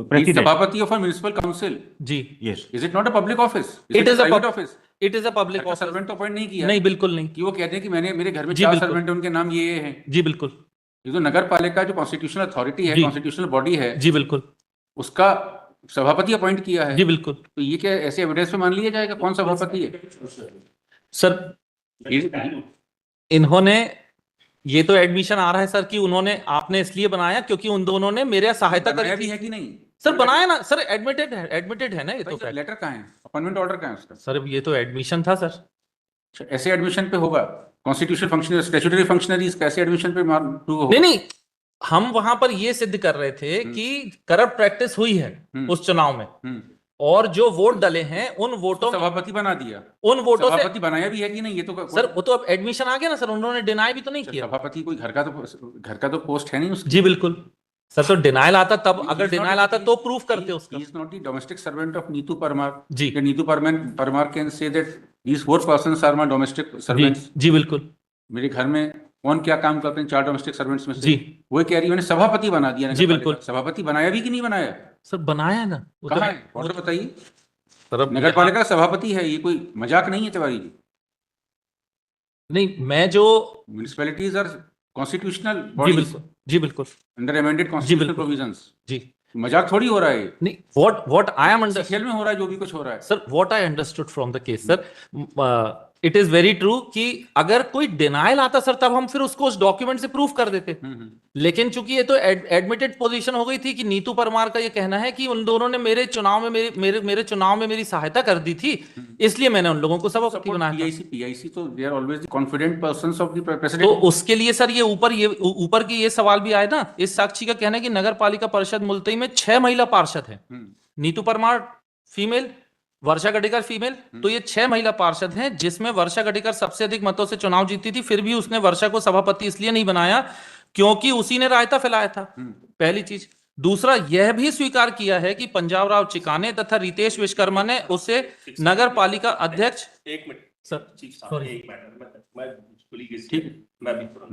president. Sabhapati of municipal council. जी Yes. Is it not a public office? It is a private pub- office. It is a public office. Servant तो अपॉइंट नहीं किया नहीं, बिल्कुल नहीं। कि वो कहते हैं कि मैंने मेरे घर में जी, 4 बिल्कुल। सर्वेंट है, उनके नाम ये हैं। जी बिल्कुल। ये जो नगर पालिका जो कॉन्स्टिट्यूशनल अथॉरिटी है, जी। कॉन्स्टिट्यूशनल बॉडी है, जी बिल्कुल। उसका सभापति अपॉइंट किया है। जी बिल्कुल। तो ये क्या ऐसे एविडेंस पे मान लिया जाएगा कौन सभापति है? सर इन्होंने, ये तो एडमिशन आ रहा है सर कि उन्होंने, आपने इसलिए बनाया क्योंकि उन दोनों ने मेरे सहायता बनाया करी भी थी। है कि नहीं? सर बनाया ना सर, एडमिटेड है ना ये तो fact। लेटर कहाँ है? अपॉइंटमेंट ऑर्डर कहाँ है उसका? सर ये तो एडमिशन था सर। अच्छा, ऐसे एडमिशन पे होगा? कॉन्स्टिट्यूशनल फंक्शनरी, स्टैट्यूटरी फंक्शनरीज कैसे एडमिशन पे प्रूव होगा? नहीं, हम वहां पर ये सिद्ध कर रहे थे कि करप्ट प्रैक्टिस हुई है उस चुनाव में, और जो वोट डले हैं उन वोटों में, सभापति बना दिया। उन वोटों से सभापति बनाया भी है कि नहीं? ये तो सर वो तो अब एडमिशन आ गया ना सर, उन्होंने डिनाई भी तो नहीं किया। सभापति कोई घर का तो पोस्ट है नहीं उसकी। जी बिल्कुल सर, तो डिनाइल आता तब, अगर डिनाइल आता तो प्रूफ करते उसका। He is not the domestic servant of Neetu Parmar. Ji. Neetu Parmar can say that these 4 persons are my domestic ji servants. जी बिल्कुल। मेरे घर में कौन क्या काम करते हैं 4 डोमेस्टिक सर्वेंट्स में से? जी। वो कह रही है मैंने सभापति बना दिया नगर जी, पालिका। बिल्कुल। सभापति बनाया भी कि नहीं बनाया? सर बनाया ना, वो तो कहाँ है ऑर्डर बताइए। सर अब नगर पालिका का सभापति है, ये कोई मजाक नहीं है तिवारी जी। नहीं, मैं जो म्युनिसिपैलिटीज आर कॉन्स्टिट्यूशनल जी बॉडीज बिल्कुल, जी बिल्कुल, अंडर अमेंडेड कॉन्स्टिट्यूशनल बिल्कुल। प्रोविजंस। जी मजाक थोड़ी हो रहा है। नहीं, व्हाट आई एम अंडर, खेल में हो रहा है जो भी कुछ हो रहा है। Sir what I understood from the case sir, it is very true कि अगर कोई डिनायल आता सर तब हम फिर उसको उस डॉक्यूमेंट से प्रूफ कर देते। लेकिन चूंकि ये तो एडमिटेड पोजीशन हो गई थी कि नीतू परमार का ये कहना है कि उन दोनों ने मेरे चुनाव में मेरे चुनाव में मेरी सहायता कर दी थी, इसलिए मैंने उन लोगों को सभापति बनाया था। पीआईसी तो they are always the confident persons of the तो प्रेसिडेंट। उसके लिए सर ये ऊपर की ये सवाल भी आया ना, इस साक्षी का कहना है कि नगर पालिका परिषद मुल्तई में 6 महिला पार्षद है, नीतू परमार फीमेल, वर्षा गडेकर फीमेल, तो ये 6 महिला पार्षद हैं, जिसमें वर्षा गडेकर सबसे अधिक मतों से चुनाव जीती थी। फिर भी उसने वर्षा को सभापति इसलिए नहीं बनाया क्योंकि उसी ने रायता फैलाया था, पहली चीज। दूसरा, यह भी स्वीकार किया है कि पंजाब राव चिकाने तथा रितेश विश्वकर्मा ने उसे नगर पालिका अध्यक्ष। एक मिनट सर चीफ साहब, सॉरी, एक मिनट मैं भोजपुरी की ठीक है। मैं भी थोड़ा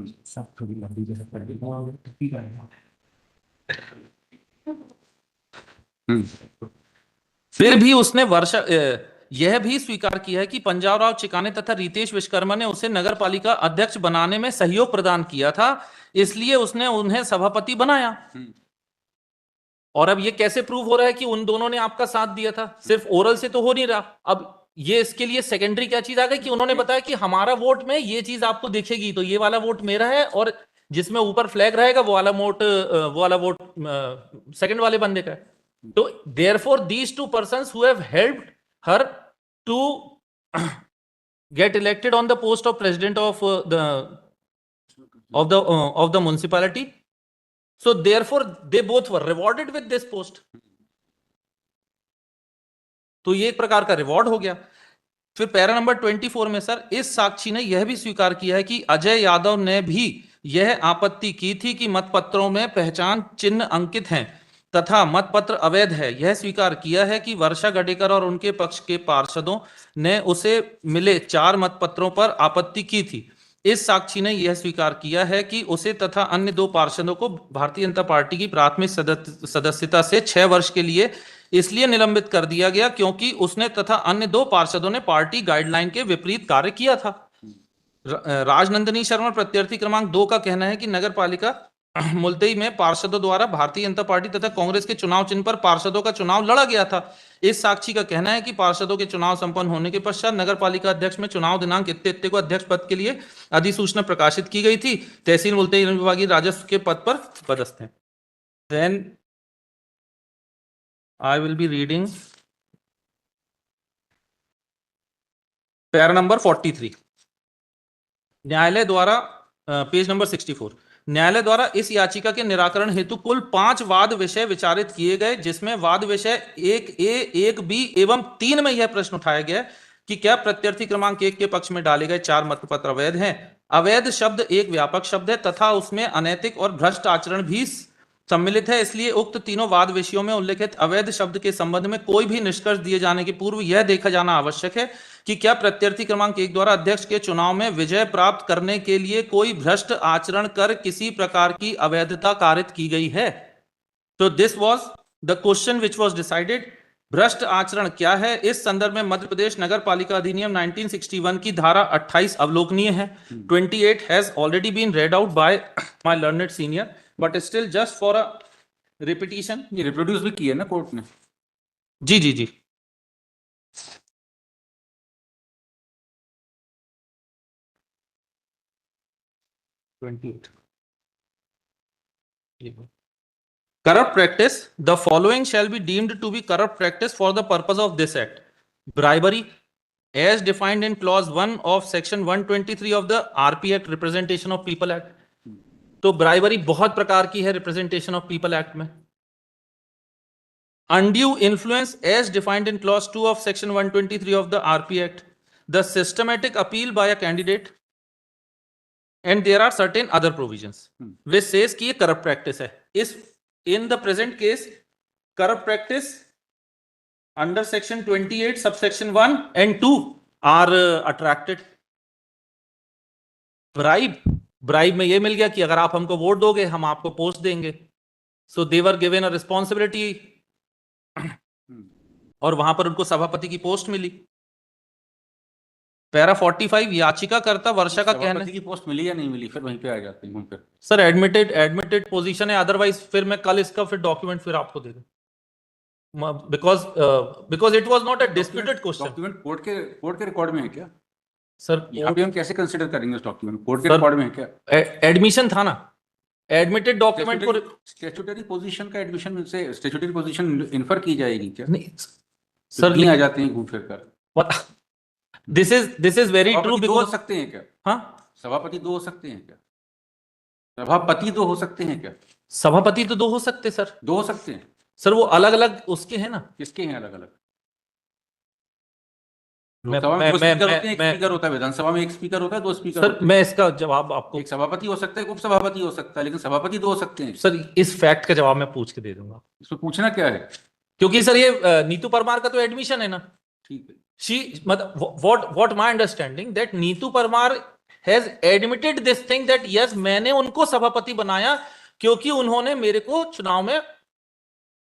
फिर भी उसने यह भी स्वीकार किया है कि पंजाब राव चिकाने तथा रितेश विश्वकर्मा ने उसे नगर पालिका अध्यक्ष बनाने में सहयोग प्रदान किया था, इसलिए उसने उन्हें सभापति बनाया। और अब ये कैसे प्रूव हो रहा है कि उन दोनों ने आपका साथ दिया था? सिर्फ ओरल से तो हो नहीं रहा। अब ये इसके लिए सेकेंडरी क्या चीज आ गई कि उन्होंने बताया कि हमारा वोट में ये चीज आपको दिखेगी, तो ये वाला वोट मेरा है, और जिसमें ऊपर फ्लैग रहेगा वो वाला वोट सेकंड वाले बंदे का है। तो therefore these two persons who have helped her to get elected on the post of president of the municipality, so therefore they both were rewarded with this post। तो ये एक प्रकार का रिवॉर्ड हो गया। फिर पैरा नंबर 24 में सर इस साक्षी ने यह भी स्वीकार किया है कि अजय यादव ने भी यह आपत्ति की थी कि मतपत्रों में पहचान चिन्ह अंकित हैं तथा मतपत्र अवैध है। यह स्वीकार किया है कि वर्षा गडेकर और उनके पक्ष के पार्षदों ने उसे मिले 4 मतपत्रों पर आपत्ति की थी। इस साक्षी ने यह स्वीकार किया है कि उसे तथा अन्य 2 पार्षदों को भारतीय जनता पार्टी की प्राथमिक सदस्यता से 6 वर्ष के लिए इसलिए निलंबित कर दिया गया क्योंकि उसने तथा अन्य 2 पार्षदों ने पार्टी गाइडलाइन के विपरीत कार्य किया था। राजनंदिनी शर्मा प्रत्यार्थी क्रमांक 2 का कहना है कि नगर पालिका मुल्तई में पार्षदों द्वारा भारतीय जनता पार्टी तथा कांग्रेस के चुनाव चिन्ह पर पार्षदों का चुनाव लड़ा गया था। इस साक्षी का कहना है कि पार्षदों के चुनाव संपन्न होने के पश्चात नगर पालिका अध्यक्ष में चुनाव दिनांक इत्ते को अध्यक्ष पद के लिए अधिसूचना प्रकाशित की गई थी। तहसील मुल्तई विभागीय राजस्व के पद पर पदस्थ हैं। Then I will be reading para number 43। न्यायालय द्वारा पेज नंबर 64। न्यायालय द्वारा इस याचिका के निराकरण हेतु कुल 5 वाद विषय विचारित किए गए, जिसमें वाद विषय 1A, 1B एवं 3 में यह प्रश्न उठाया गया कि क्या प्रत्यार्थी क्रमांक 1 के पक्ष में डाले गए 4 मतपत्र अवैध हैं। अवैध शब्द एक व्यापक शब्द है तथा उसमें अनैतिक और भ्रष्ट आचरण भी सम्मिलित है, इसलिए उक्त तीनों वाद विषयों में उल्लेखित अवैध शब्द के संबंध में कोई भी निष्कर्ष दिए जाने के पूर्व यह देखा जाना आवश्यक है कि क्या प्रत्यार्थी क्रमांक 1 द्वारा अध्यक्ष के चुनाव में विजय प्राप्त करने के लिए कोई भ्रष्ट आचरण कर किसी प्रकार की अवैधता कारित की गई है। तो this was the question which was decided. भ्रष्ट आचरण क्या है? इस संदर्भ में मध्य प्रदेश नगर पालिका अधिनियम 1961 की धारा 28 अवलोकनीय है। 28 has already been read out by my learned senior, but still just for a repetition. ये रिप्रोड्यूस भी किया ना कोर्ट ने? जी जी जी। Corrupt practice. The following shall be deemed to be corrupt practice for the purpose of this act: bribery, as defined in clause 1 of section 123 of the RP Act, Representation of People Act। तो ब्राइबरी बहुत प्रकार की है रिप्रेजेंटेशन ऑफ पीपल एक्ट में। Undue influence, as defined in clause 2 of section 123 of the RP Act, the systematic appeal by a candidate, and there are certain other provisions which says कि ये corrupt practice है। इस in the present case corrupt practice under section 28 subsection 1 and 2 are attracted। Bribe में ये मिल गया कि अगर आप हमको वोट दोगे हम आपको पोस्ट देंगे। सो दे वर गिवन अ रिस्पॉन्सिबिलिटी, और वहां पर उनको सभापति की पोस्ट मिली। पैरा 45 याचिकाकर्ता वर्षा का कहना है की पोस्ट मिली या नहीं मिली, फिर वहीं पे आ जाते हैं हम फिर। सर एडमिटेड पोजीशन है, अदरवाइज फिर मैं कल इसका फिर डॉक्यूमेंट फिर आपको दे दूं, because it was not a disputed question. Document court के रिकॉर्ड में है क्या? सर यहाँ पे हम कैसे कंसिडर करेंगे उस डॉक्यूमेंट? कोर्ट के सर, रिकॉर्ड में है क्या? एडमिशन था ना, एडमिटेड डॉक्यूमेंट को स्टैट्यूटरी पोजीशन का एडमिशन से स्टैट्यूटरी पोजीशन इन्फर की जाएगी क्या? नहीं सर सर, आ जाते हैं घूम फिर कर। दिस इज वेरी ट्रू सभापति दो हो बिकॉज सकते हैं क्या? हाँ, सभापति दो हो सकते हैं क्या? सभापति दो हो सकते हैं क्या? सभापति तो 2 हो सकते सर। दो हो सकते हैं। सर वो अलग अलग उसके हैं ना। किसके हैं अलग अलग? मैं लोकसभा में मैं दो मैं स्पीकर होते हैं, एक मैं स्पीकर होता है, विधानसभा में एक स्पीकर होता है, दो स्पीकर सर होते हैं। मैं इसका जवाब आपको, एक सभापति हो सकता है, एक उपसभापति हो सकता है, लेकिन सभापति दो हो सकते हैं। सर इस फैक्ट का जवाब मैं पूछ के दे दूंगा, इसमें पूछना क्या है? क्योंकि सर ये नीतू परमार का तो एडमिशन है ना। ठीक है। शी मतलब what my understanding that Neetu Parmar has admitted this thing that yes मैंने उनको सभापति बनाया क्योंकि उन्होंने मेरे को चुनाव में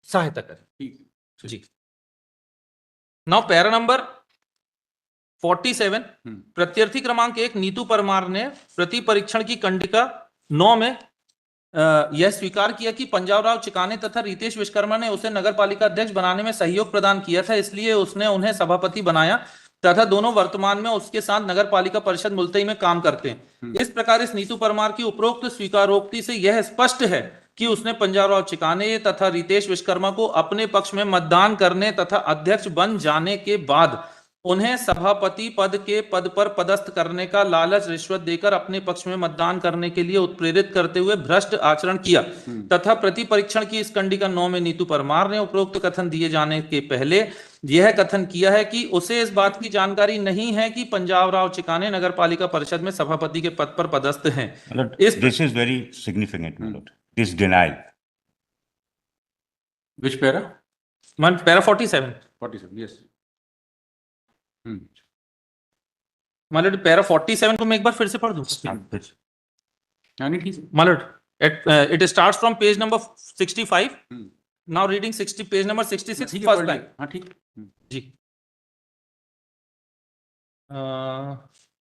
सहायता करी। ठीक है जी। नाउ पैरा नंबर 47 प्रत्यर्थी क्रमांक 1 नीतू परमार ने प्रति परीक्षण की कंडिका 9 में यह स्वीकार किया कि पंजाब राव चिकाने तथा रितेश विश्वकर्मा ने उसे नगर पालिका अध्यक्ष बनाने में सहयोग प्रदान किया था, इसलिए उसने उन्हें सभापति बनाया तथा दोनों वर्तमान में उसके साथ नगर पालिका परिषद मुल्तई में काम करते हैं। इस प्रकार इस नीतू परमार की उपरोक्त स्वीकारोक्ति से यह स्पष्ट है कि उसने पंजाब राव चिकाने तथा रितेश विश्वकर्मा को अपने पक्ष में मतदान करने तथा अध्यक्ष बन जाने के बाद उन्हें सभापति पद के पद पर पदस्थ करने का लालच रिश्वत देकर अपने पक्ष में मतदान करने के लिए उत्प्रेरित करते हुए भ्रष्ट आचरण किया तथा प्रति परीक्षण की इस कंडिका 9 में नीतू परमार ने उपरोक्त कथन दिए जाने के पहले यह कथन किया है कि उसे इस बात की जानकारी नहीं है कि पंजाब राव चिकाने नगर पालिका परिषद में सभापति के पद पर पदस्थ हैं। This is very significant my lord, this denial. Which para? Para 47 yes. My lord para 47 को मैं एक बार फिर से पढ़ दूं। यानी ठीक है। मालूड it starts from page number 65 now reading 60 page number 66 ठीक है, first पढ़ line लिया। हाँ ठीक। जी।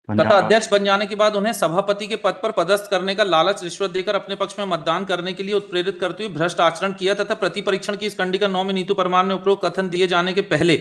तथा अध्यक्ष बन जाने के बाद उन्हें सभापति के पद पर पदस्थ करने का लालच रिश्वत देकर अपने पक्ष में मतदान करने के लिए उत्प्रेरित करते हुए भ्रष्ट आचरण किया तथा प्रति परीक्षण की इस कंडिका 9 में नीतू परमार ने उपरोक्त कथन दिए जाने के पहले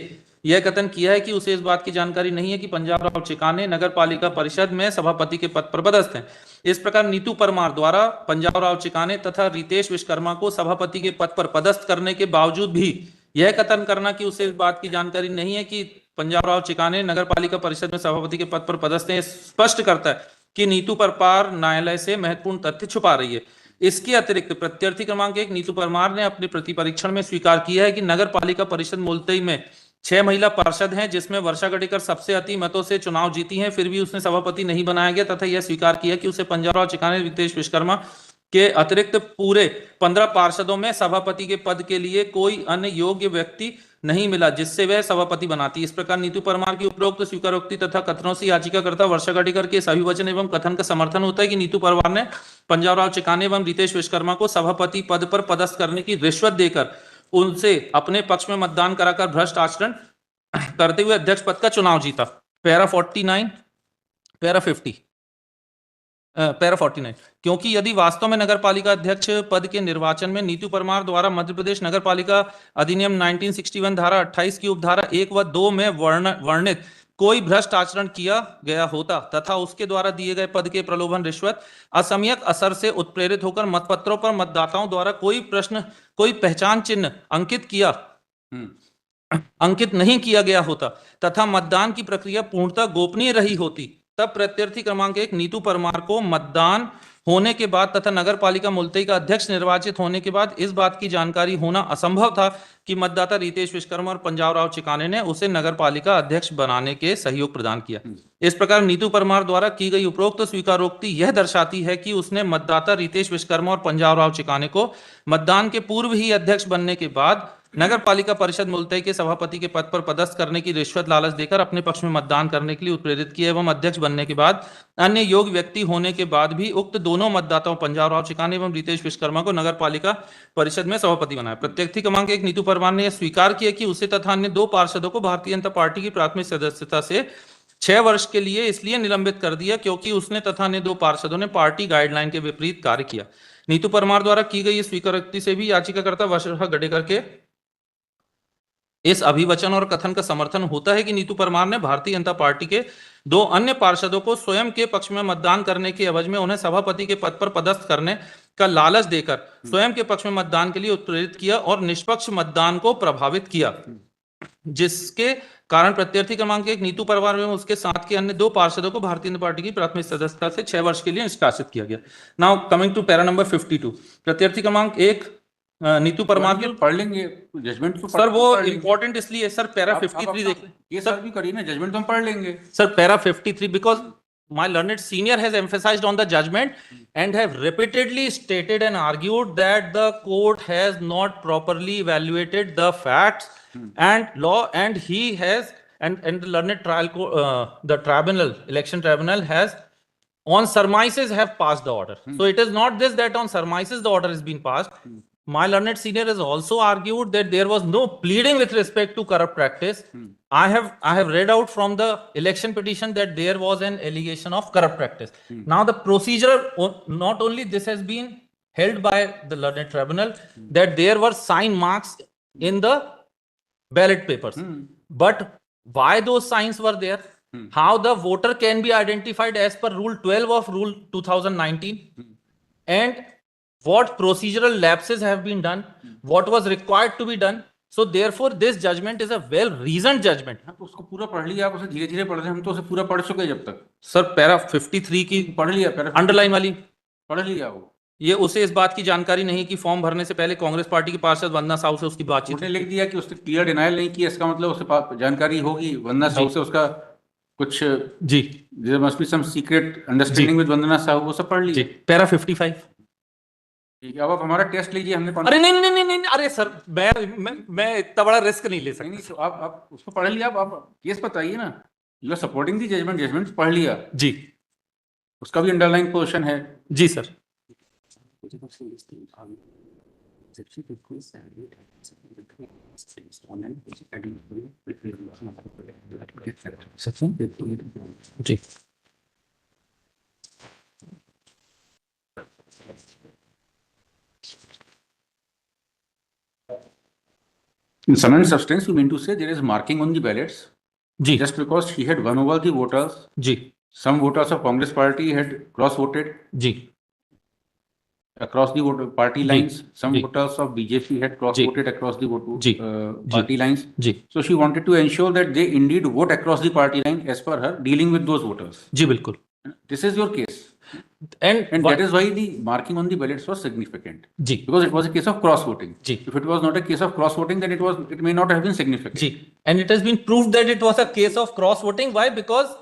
यह कथन किया है कि उसे इस बात की जानकारी नहीं है कि पंजाब राव चिकाने नगर पालिका परिषद में सभापति के पद पर पदस्थ हैं। इस प्रकार नीतू परमार द्वारा पंजाब राव चिकाने तथा रितेश विश्वकर्मा को सभापति के पद पर पदस्थ करने के बावजूद भी यह कथन करना कि उसे इस बात की जानकारी नहीं है कि पंजाब राव चिकाने नगर पालिका परिषद में सभापति के पद पर पदस्थ हैं, स्पष्ट करता है कि नीतू परमार न्यायालय से महत्वपूर्ण तथ्य छुपा रही है। इसके अतिरिक्त प्रत्यर्थी क्रमांक 1 नीतू परमार ने अपने प्रति परीक्षण में स्वीकार किया है कि नगर पालिका परिषद मुल्तई में 6 महिला पार्षद हैं, जिसमें वर्षा गडेकर सबसे अति मतों से चुनाव जीती हैं, फिर भी उसने सभापति नहीं बनाया गया तथा यह स्वीकार किया कि उसे पंजाब राव चिकाने रितेश विश्वकर्मा के अतिरिक्त पूरे 15 पार्षदों में सभापति के पद के लिए कोई अन्य योग्य व्यक्ति नहीं मिला जिससे वह सभापति बनाती। इस प्रकार नीतू परमार की उपरोक्त स्वीकारोक्ति तथा कथनों से याचिकाकर्ता वर्षा गडेकर के सभी वचन एवं कथन का समर्थन होता है कि नीतू परमार ने पंजाब राव चिकाने एवं रितेश विश्वकर्मा को सभापति पद पर पदस्थ करने की रिश्वत देकर उनसे अपने पक्ष में मतदान कराकर भ्रष्ट आचरण करते हुए अध्यक्ष पद का चुनाव जीता। पैरा 49 पैरा 50 पैरा 49 क्योंकि यदि वास्तव में नगर पालिका अध्यक्ष पद के निर्वाचन में नीतू परमार द्वारा मध्य प्रदेश नगर पालिका अधिनियम 1961 धारा 28 की उपधारा 1 व 2 में वर्णित कोई भ्रष्ट आचरण किया गया होता तथा उसके द्वारा दिए गए पद के प्रलोभन रिश्वत असमयक असर से उत्प्रेरित होकर मतपत्रों पर मतदाताओं द्वारा कोई पहचान चिन्ह अंकित नहीं किया गया होता तथा मतदान की प्रक्रिया पूर्णतः गोपनीय रही होती, तब प्रत्यर्थी क्रमांक 1 नीतू परमार को मतदान होने के बाद तथा नगर पालिका मुल्तई का अध्यक्ष निर्वाचित होने के बाद इस बात की जानकारी होना असंभव था कि मतदाता रितेश विश्वकर्मा और पंजाब राव चिकाने ने उसे नगर पालिका अध्यक्ष बनाने के सहयोग प्रदान किया। इस प्रकार नीतू परमार द्वारा की गई उपरोक्त स्वीकारोक्ति यह दर्शाती है कि उसने मतदाता रितेश विश्वकर्मा और पंजाब राव चिकाने को मतदान के पूर्व ही अध्यक्ष बनने के बाद नगर पालिका परिषद मुल्तई के सभापति के पद पर पदस्थ करने की रिश्वत लालच देकर अपने पक्ष में मतदान करने के लिए उत्प्रेरित किया एवं अध्यक्ष बनने के बाद अन्य योग्य व्यक्ति होने के बाद भी उक्त दोनों मतदाताओं पंजाब राव चिकाने एवं रितेश विश्वकर्मा को नगर पालिका परिषद में सभापति बनाया। प्रत्यर्थी क्रमांक 1 नीतू परमार ने यह स्वीकार किया कि उसे तथा अन्य 2 पार्षदों को भारतीय जनता पार्टी की प्राथमिक सदस्यता से 6 वर्ष के लिए इसलिए निलंबित कर दिया क्योंकि उसने तथा अन्य 2 पार्षदों ने पार्टी गाइडलाइन के विपरीत कार्य किया। नीतू परमार द्वारा की गई स्वीकारोक्ति से भी याचिकाकर्ता वर्षा गडेकर के इस अभिवचन और कथन का समर्थन होता है कि नीतू परमार ने भारतीय जनता पार्टी के 2 अन्य पार्षदों को स्वयं के पक्ष में मतदान करने के एवज में उन्हें सभापति के पद पर पदस्थ करने का लालच देकर स्वयं के पक्ष में मतदान के लिए उत्प्रेरित किया और निष्पक्ष मतदान को प्रभावित किया, जिसके कारण प्रत्यार्थी क्रमांक 1 नीतू परमार एवं उसके साथ के अन्य 2 पार्षदों को भारतीय जनता पार्टी की प्राथमिक सदस्यता से 6 वर्ष के लिए निष्कासित किया गया। Now coming to para number 52, प्रत्यार्थी क्रमांक 1 नीतू परमार के पढ़ लेंगे जजमेंट को। सर वो इंपॉर्टेंट इसलिए सर पैरा 53 देख ये सर भी करिए ना, जजमेंट तो हम पढ़ लेंगे sir para 53 because my learned senior has emphasized on the judgment and have repeatedly stated and argued that the court has not properly evaluated the facts and law, and he has and the learned trial the tribunal, election tribunal has on surmises have passed the order. So it is not this that on surmises the order has been passed. My learned senior has also argued that there was no pleading with respect to corrupt practice. I have read out from the election petition that there was an allegation of corrupt practice. Now the procedure, not only this has been held by the learned tribunal, that there were sign marks in the ballot papers. But why those signs were there? How the voter can be identified as per Rule 12 of Rule 2019? And what procedural lapses have been done? What was required to be done? So therefore this judgment is a well reasoned judgment. हाँ, तो उसको पूरा पढ़ लिया, आप उसे धीरे धीरे पढ़ रहे हैं, हम तो उसे पूरा पढ़ चुके जब तक। सर पैरा 53 की पढ़ लिया, पैरा अंडरलाइन वाली पढ़ लिया। वो ये उसे इस बात की जानकारी नहीं कि फॉर्म भरने से पहले कांग्रेस पार्टी के पार्षद वंदना साहू से उसकी बातचीत उसने लिख दिया कि उसने क्लियर डिनायल नहीं किया, इसका मतलब उसे जानकारी होगी वंदना साहू से, उसका कुछ जी there must be some secret understanding with Vandana Sahu, वो सब पढ़ लीजिए। पैरा 55। ठीक है, अब आप हमारा टेस्ट लीजिए। हमने अरे नहीं, अरे सर मैं इतना बड़ा रिस्क नहीं ले सकता। नहीं, तो आप उसको पढ़ लिया, आप केस बताइए ना। You are supporting the judgment पढ़ लिया जी, उसका भी अंडरलाइन पोजीशन है जी सर। जी in sum and substance you mean to say there is marking on the ballots जी just because she had won over the voters, जी some voters of Congress party had cross voted जी across the party lines, some जी. voters of BJP had cross voted across the जी. party lines, जी so she wanted to ensure that they indeed vote across the party line as per her dealing with those voters. जी बिल्कुल। This is your case, and that is why the marking on the ballots was significant, ji because it was a case of cross voting. Ji If it was not a case of cross voting, then it may not have been significant. Ji, and it has been proved that it was a case of cross voting. Why? Because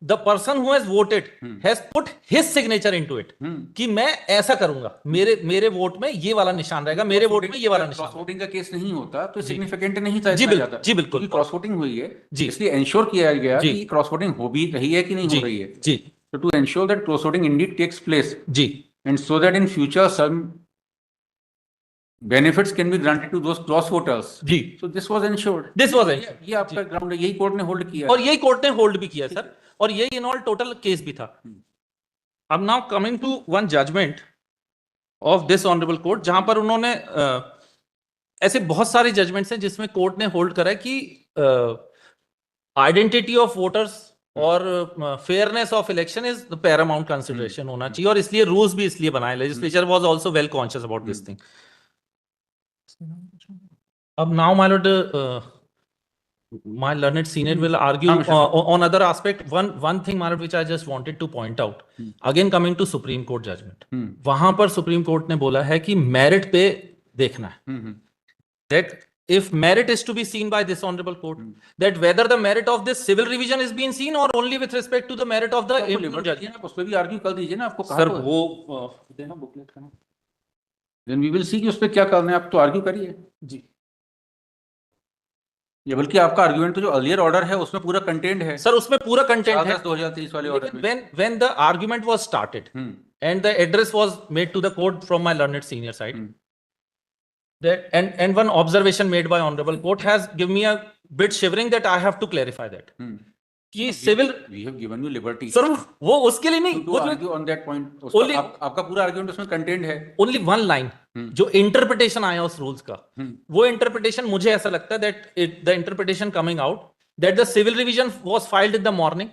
the person who has voted has put his signature into it कि मैं ऐसा करूंगा, मेरे वोट में ये वाला निशान रहेगा, मेरे वोट में ये वाला निशान। क्रॉस वोटिंग का केस नहीं होता तो सिग्निफिकेंट नहीं था जी इतना ज्यादा। जी बिल्कुल। क्रॉस वोटिंग हुई है जी, इसलिए इंश्योर किया गया जी, कि क्रॉस वोटिंग हो भी रही है कि नहीं हो रही है। जी, so to ensure that cross voting indeed takes place, ji, and so that in future some benefits can be granted to those cross voters, ji, so this was ensured. this was ensured. ये आपका ग्राउंड है, यही कोर्ट ने होल्ड किया और यही कोर्ट ने होल्ड भी किया सर, और यही इन ऑल टोटल केस भी था। अब now coming to one judgment of this honourable court, जहां पर उन्होंने ऐसे बहुत सारे जजमेंट्स हैं जिसमें कोर्ट ने होल्ड करा कि आइडेंटिटी ऑफ वोटर्स और fairness of election is the paramount consideration होना चाहिए, और इसलिए रूल्स भी इसलिए बनाए। Legislature was also well conscious about this thing. अब now my lord, my learned senior will argue on other aspect. One thing, my lord, which I just wanted to point out, again coming to Supreme Court judgment, वहां पर Supreme Court ने बोला है कि merit पे देखना है, that if merit is to be seen by this honorable court, that whether the merit of this civil revision is being seen or only with respect to the merit of the judgment. आप उस पर भी आर्ग्यू कर दीजिए ना, आपको सर वो देना बुकलेट का, then we will see कि उस पर क्या करना है, आप तो आर्ग्यू करिए जी। ये बल्कि आपका आर्गुमेंट तो जो अर्लियर ऑर्डर है उसमें पूरा कंटेंट है सर, उसमें पूरा कंटेंट है 2023 वाले ऑर्डर में। when the argument was started and the address was made to the court from my learned senior side, that and one observation made by honorable court has given me a bit shivering that I have to clarify that कि civil we have given you liberty sir, वो उसके लिए नहीं, to argue on that point। आपका पूरा आर्गुमेंट उसमें कंटेंट है, only one line जो इंटरप्रिटेशन आया उस रूल्स का, वो इंटरप्रिटेशन मुझे ऐसा लगता है that the interpretation coming out that the civil revision was filed in the morning,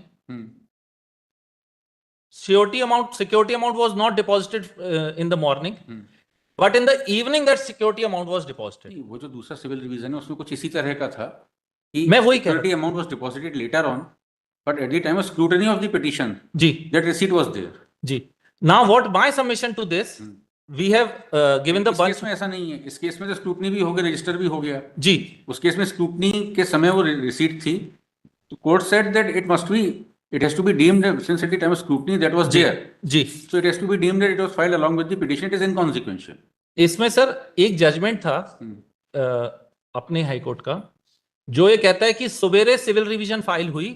security amount was not deposited in the morning, but in the evening that security amount was deposited. वो जो दूसरा सिविल रिवीजन है उसमें कुछ इसी तरह का था कि मैं वही कह रहा security amount was deposited later on, but at the time of scrutiny of the petition, जी that receipt was there. जी. Now what my submission to this, we have given the इस bunch. केस में ऐसा नहीं है, इस केस में तो स्क्रूटनी भी हो गया, रजिस्टर भी हो गया जी उस केस में स्क्रूटनी के समय वो रिसीट थी, तो court said that it has to be deemed since at the time of scrutiny that was there, जी. so it has to be deemed that it was filed along with the petition, it is inconsequential. इसमें सर एक जजमेंट था अपने हाई कोर्ट का जो ये कहता है कि सवेरे सिविल रिवीजन फाइल हुई,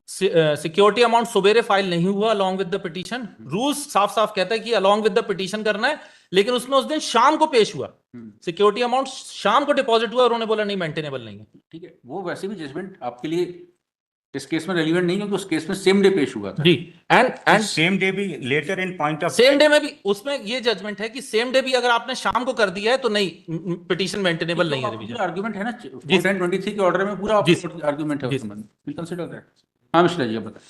सिक्योरिटी अमाउंट सवेरे फाइल नहीं हुआ along with the petition, rules साफ साफ कहता है कि अलॉन्ग विद द पिटीशन करना है, लेकिन उसमें उस दिन शाम को पेश हुआ, सिक्योरिटी अमाउंट शाम को डिपॉजिट हुआ और उन्होंने बोला नहीं मेंटेनेबल नहीं है. ठीक है, वो वैसे भी जजमेंट आपके लिए इस केस में रेलिवेंट नहीं क्योंकि उस केस में सेम डे पेश हुआ था. जी. एंड सेम डे भी letter in point of same day में भी उसमें ये जजमेंट है कि सेम डे भी अगर आपने शाम को कर दिया है तो नहीं, पिटीशन मेंटेनेबल नहीं है रिवीजन. आर्गुमेंट है ना 423 के ऑर्डर में पूरा आर्गुमेंट है उसमें, वी कंसीडर दैट. हाँ मिश्रा जी आप बताएं.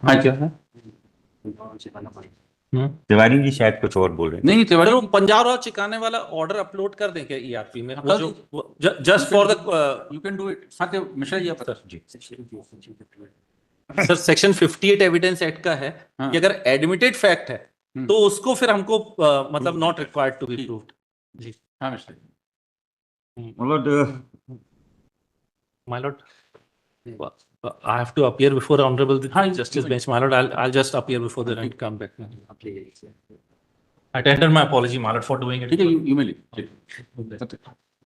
हाँ क्या है? तिवारी जी शायद कुछ और बोल रहे हैं. नहीं तिवारी वो पंजाब राव चिकाने वाला ऑर्डर अपलोड कर दें क्या ईआरपी में, वो जो just for the you can do it. हाँ मिश्रा जी आप बताएं. जी सर सेक्शन 58 एविडेंस एक्ट का है कि अगर एडमिटेड फैक्ट है तो उसको फिर हमको मतलब not required to be proved. जी हाँ मिश्रा जी. मतलब my lord, I have to appear before honorable justice bench, my lord. I'll just appear before the and come back. I tender my apology, my lord, for doing it. ठीक है, you may leave.